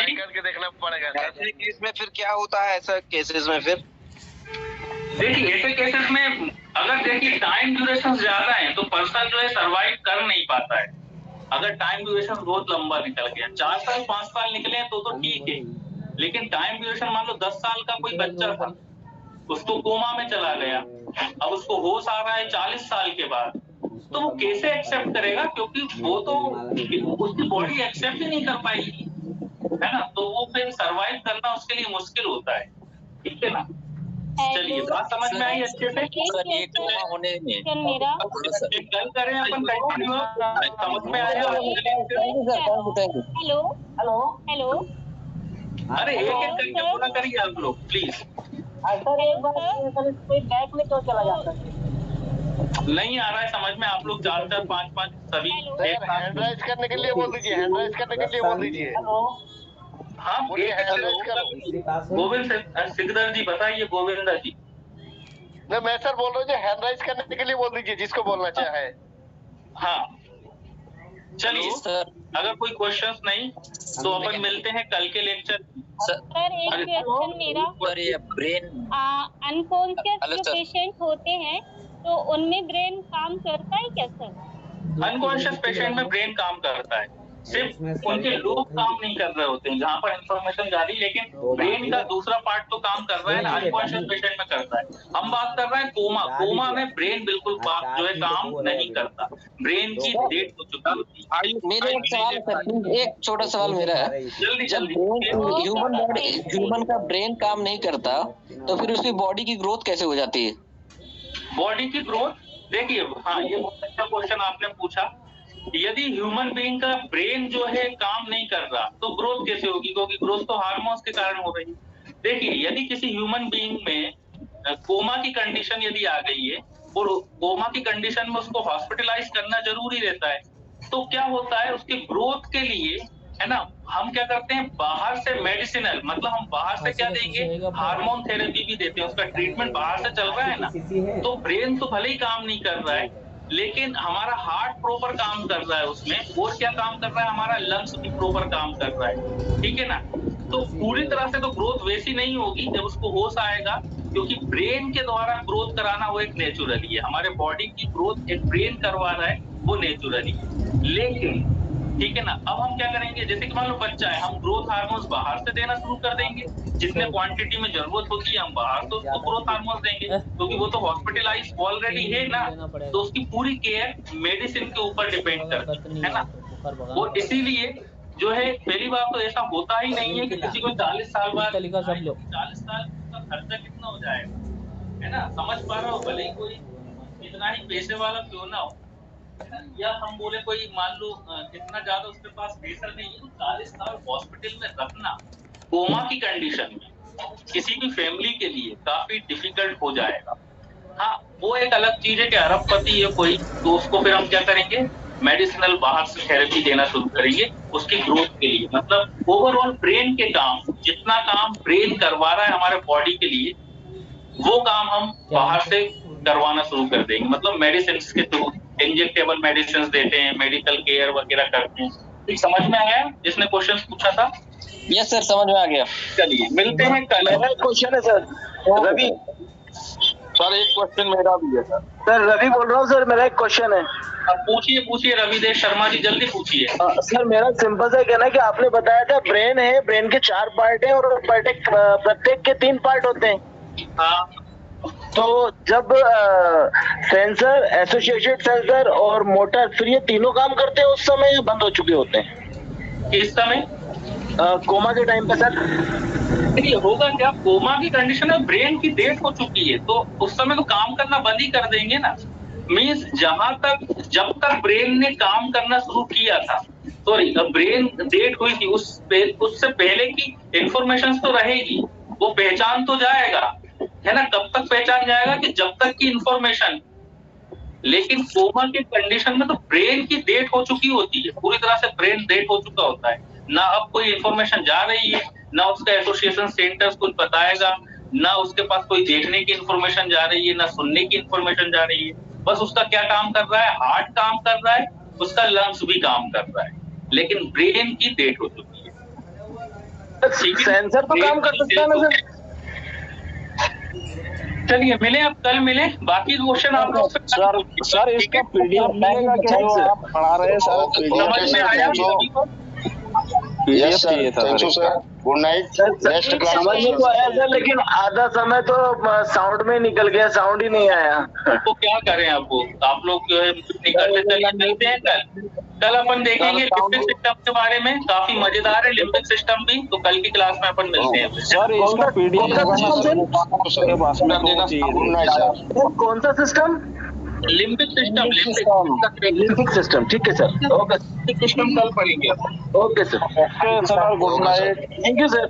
[SPEAKER 3] करके देखना पड़ेगा ऐसे केस में फिर क्या होता है, ऐसा केसेस में फिर
[SPEAKER 1] देखिए ऐसे केसेस में अगर देखिए टाइम ड्यूरेशन ज्यादा है तो पर्सन जो है सरवाइव कर नहीं पाता है। अगर टाइम ड्यूरेशन बहुत लंबा निकल गया, 4 साल 5 साल निकले तो ठीक है, लेकिन टाइम ड्यूरेशन मान लो 10 साल का कोई बच्चा था, उसको कोमा में चला गया, अब उसको होश आ रहा है 40 साल के बाद, तो वो कैसे एक्सेप्ट करेगा, क्योंकि वो तो उसकी बॉडी एक्सेप्ट ही नहीं कर पाएगी। है ना, तो वो फिर सरवाइव करना उसके लिए मुश्किल होता है, ठीक है ना। चलिए बात समझ में आई अच्छे से।
[SPEAKER 4] सर ये कोमा होने में
[SPEAKER 8] मेरा
[SPEAKER 1] कल करें अपन कंटिन्यू, समझ में आया।
[SPEAKER 8] हेलो हेलो हेलो
[SPEAKER 1] अरे एक एक करके पूरा करिए आप लोग प्लीज।
[SPEAKER 6] कोई बैक में क्यों चला जाता है?
[SPEAKER 1] नहीं आ रहा है समझ में, आप लोग 4-4 5-5 सभी एक साथ
[SPEAKER 3] हैंड राइज करने के लिए बोल दीजिए, हैंड राइज करने के लिए बोल दीजिए।
[SPEAKER 1] हाँ
[SPEAKER 3] बोलिए, हैंड राइज करो।
[SPEAKER 1] गोविंद सिकदर जी बताइए, गोविंदा जी।
[SPEAKER 3] नहीं मैं सर बोल रहा हूँ हैंड राइज करने के लिए बोल दीजिए जिसको बोलना चाहे।
[SPEAKER 1] हाँ चलिए
[SPEAKER 4] सर
[SPEAKER 1] अगर कोई क्वेश्चंस नहीं तो अपन मिलते हैं कल के लेक्चर।
[SPEAKER 8] सर एक क्वेश्चन मेरा,
[SPEAKER 4] सर ये ब्रेन
[SPEAKER 8] अनकॉन्शियस जो पेशेंट होते हैं तो उनमें ब्रेन काम करता है क्या सर?
[SPEAKER 1] अनकॉन्शियस पेशेंट में ब्रेन काम करता है, सिर्फ उनके लोग काम नहीं कर रहे होते हैं जहाँ पर इंफॉर्मेशन जा रही, लेकिन ब्रेन का दूसरा पार्ट तो काम कर रहा है ना, अनकॉन्शियस पेशेंट में करता है। हम बात कर रहे हैं कोमा, कोमा में ब्रेन बिल्कुल जो है काम नहीं करता, ब्रेन की डेट हो चुकी होती है।
[SPEAKER 4] मेरा एक सवाल है सर, एक छोटा सवाल मेरा है, जब ह्यूमन का ब्रेन काम नहीं करता तो फिर उसकी बॉडी की ग्रोथ कैसे हो जाती है?
[SPEAKER 1] बॉडी की ग्रोथ देखिए, हाँ ये बहुत अच्छा क्वेश्चन आपने पूछा। यदि ह्यूमन बीइंग का ब्रेन जो है काम नहीं कर रहा तो ग्रोथ कैसे होगी, क्योंकि ग्रोथ तो हार्मोन्स के कारण हो रही है। देखिए यदि किसी ह्यूमन बीइंग में कोमा की कंडीशन यदि आ गई है और कोमा की कंडीशन में उसको हॉस्पिटलाइज करना जरूरी रहता है, तो क्या होता है उसकी ग्रोथ के लिए, है ना, हम क्या करते हैं बाहर से मेडिसिनल, मतलब हम बाहर से क्या देंगे, हार्मोन थेरेपी भी देते हैं, उसका ट्रीटमेंट बाहर से चल रहा है ना, तो ब्रेन तो भले ही काम नहीं कर रहा है लेकिन हमारा हार्ट प्रॉपर काम कर रहा है उसमें, और क्या काम कर रहा है, हमारा लंग्स भी प्रॉपर काम कर रहा है, ठीक है ना। तो पूरी तरह से तो ग्रोथ वैसी नहीं होगी जब उसको होश आएगा, क्योंकि ब्रेन के द्वारा ग्रोथ कराना वो एक नेचुरली है, हमारे बॉडी की ग्रोथ एक ब्रेन करवा रहा है वो नेचुरली है। लेकिन ठीक है ना, अब हम क्या करेंगे, जैसे कि मान लो बच्चा है, हम ग्रोथ हार्मोन्स बाहर से देना शुरू कर देंगे, जितने क्वांटिटी में जरूरत होती है हम बाहर से उसको ग्रोथ हार्मोन्स देंगे, क्योंकि वो तो हॉस्पिटलाइज ऑलरेडी है ना, तो उसकी पूरी केयर मेडिसिन के ऊपर डिपेंड करती है ना। और इसीलिए जो है पहली बात तो ऐसा होता ही नहीं है कि किसी को 40 साल बाद 40 साल का खर्चा कितना हो जाएगा, है ना, समझ पा रहा हो, भले ही कोई इतना ही पैसे वाला क्यों ना हो, या हम बोले कोई मान लो इतना ज्यादा उसके पास पैसा नहीं है, तो 40 साल हॉस्पिटल में रखना कोमा की कंडीशन में किसी भी फैमिली के लिए काफी डिफिकल्ट हो जाएगा। हाँ वो एक अलग चीज है कि अरबपति है कोई, तो उसको फिर हम क्या करेंगे, मेडिसिनल बाहर से थेरेपी देना शुरू करेंगे उसकी ग्रोथ के लिए। मतलब ओवरऑल ब्रेन के काम, जितना काम ब्रेन करवा रहा है हमारे बॉडी के लिए, वो काम हम बाहर से करवाना शुरू कर देंगे। मतलब मेडिसिन के थ्रू, इंजेक्टेबल मेडिसिन देते हैं, मेडिकल केयर वगैरह करते हैं। ठीक समझ में आया जिसने क्वेश्चन पूछा था?
[SPEAKER 4] यस सर समझ में आ गया।
[SPEAKER 1] चलिए मिलते हैं कल।
[SPEAKER 2] मेरा एक क्वेश्चन है सर, रवि
[SPEAKER 3] सर एक क्वेश्चन मेरा भी है सर।
[SPEAKER 2] सर रवि बोल रहा हूँ सर, मेरा एक क्वेश्चन है।
[SPEAKER 1] अब पूछिए पूछिए रविदेव शर्मा जी, जल्दी पूछिए।
[SPEAKER 2] सर मेरा सिंपल सा कहना है कि आपने बताया था ब्रेन है, ब्रेन के 4 पार्ट है और प्रत्येक के 3 पार्ट होते हैं।
[SPEAKER 1] हाँ
[SPEAKER 2] तो जब सेंसर, एसोसिएटेड सेंसर और मोटर, फिर ये तीनों काम करते हैं उस समय या बंद हो चुके होते हैं?
[SPEAKER 1] किस समय?
[SPEAKER 2] कोमा के टाइम पे सर।
[SPEAKER 1] देखिए होगा क्या, कोमा की कंडीशन में ब्रेन की डेथ हो चुकी है तो उस समय तो काम करना बंद ही कर देंगे ना। मीन्स जब तक ब्रेन ने काम करना शुरू किया था, सॉरी ब्रेन डेथ हुई थी, उससे पहले की इंफॉर्मेशन तो रहेगी, वो पहचान तो जाएगा, है ना। कब तक पहचान जाएगा कि जब तक की इंफॉर्मेशन, लेकिन कोमा के कंडीशन में तो ब्रेन की डेथ हो चुकी होती है, पूरी तरह से ब्रेन डेथ हो चुका होता है, ना अब कोई इंफॉर्मेशन जा रही है, ना उसका एसोसिएशन सेंटर्स कुछ बताएगा, ना उसके पास कोई देखने की इंफॉर्मेशन जा रही है, ना सुनने की इंफॉर्मेशन जा रही है। बस उसका क्या काम कर रहा है, हार्ट काम कर रहा है, उसका लंग्स भी काम कर रहा है, लेकिन ब्रेन की डेथ हो चुकी है।
[SPEAKER 2] सेंसर तो काम कर सकता है ना सर?
[SPEAKER 1] चलिए मिले, अब कल मिले, बाकी क्वेश्चन आप लोग
[SPEAKER 2] सर इसका पीडीएफ मिलेगा क्या जो आप पढ़ा रहे हैं सर?
[SPEAKER 1] समझ में आया?
[SPEAKER 3] Yes sir, thank you sir, good night, next class.
[SPEAKER 2] समझ में तो आया सर, लेकिन आधा समय तो साउंड में निकल गया, साउंड ही नहीं आया।
[SPEAKER 1] तो क्या करें, आपको आप लोग जो है निकलते चलिए, मिलते हैं कल। कल अपन देखेंगे लिम्बिक सिस्टम के बारे में, काफी मजेदार है लिम्बिक सिस्टम भी, तो कल की क्लास में अपन मिलते हैं।
[SPEAKER 2] सर इसका पीडीएफ
[SPEAKER 10] कौन सा system?
[SPEAKER 1] Limbic system,
[SPEAKER 10] limbic system, ठीक है सर। ओके,
[SPEAKER 1] सिस्टम कल पढ़ेंगे।
[SPEAKER 10] Okay sir,
[SPEAKER 2] okay sir, good night.
[SPEAKER 10] Thank you sir.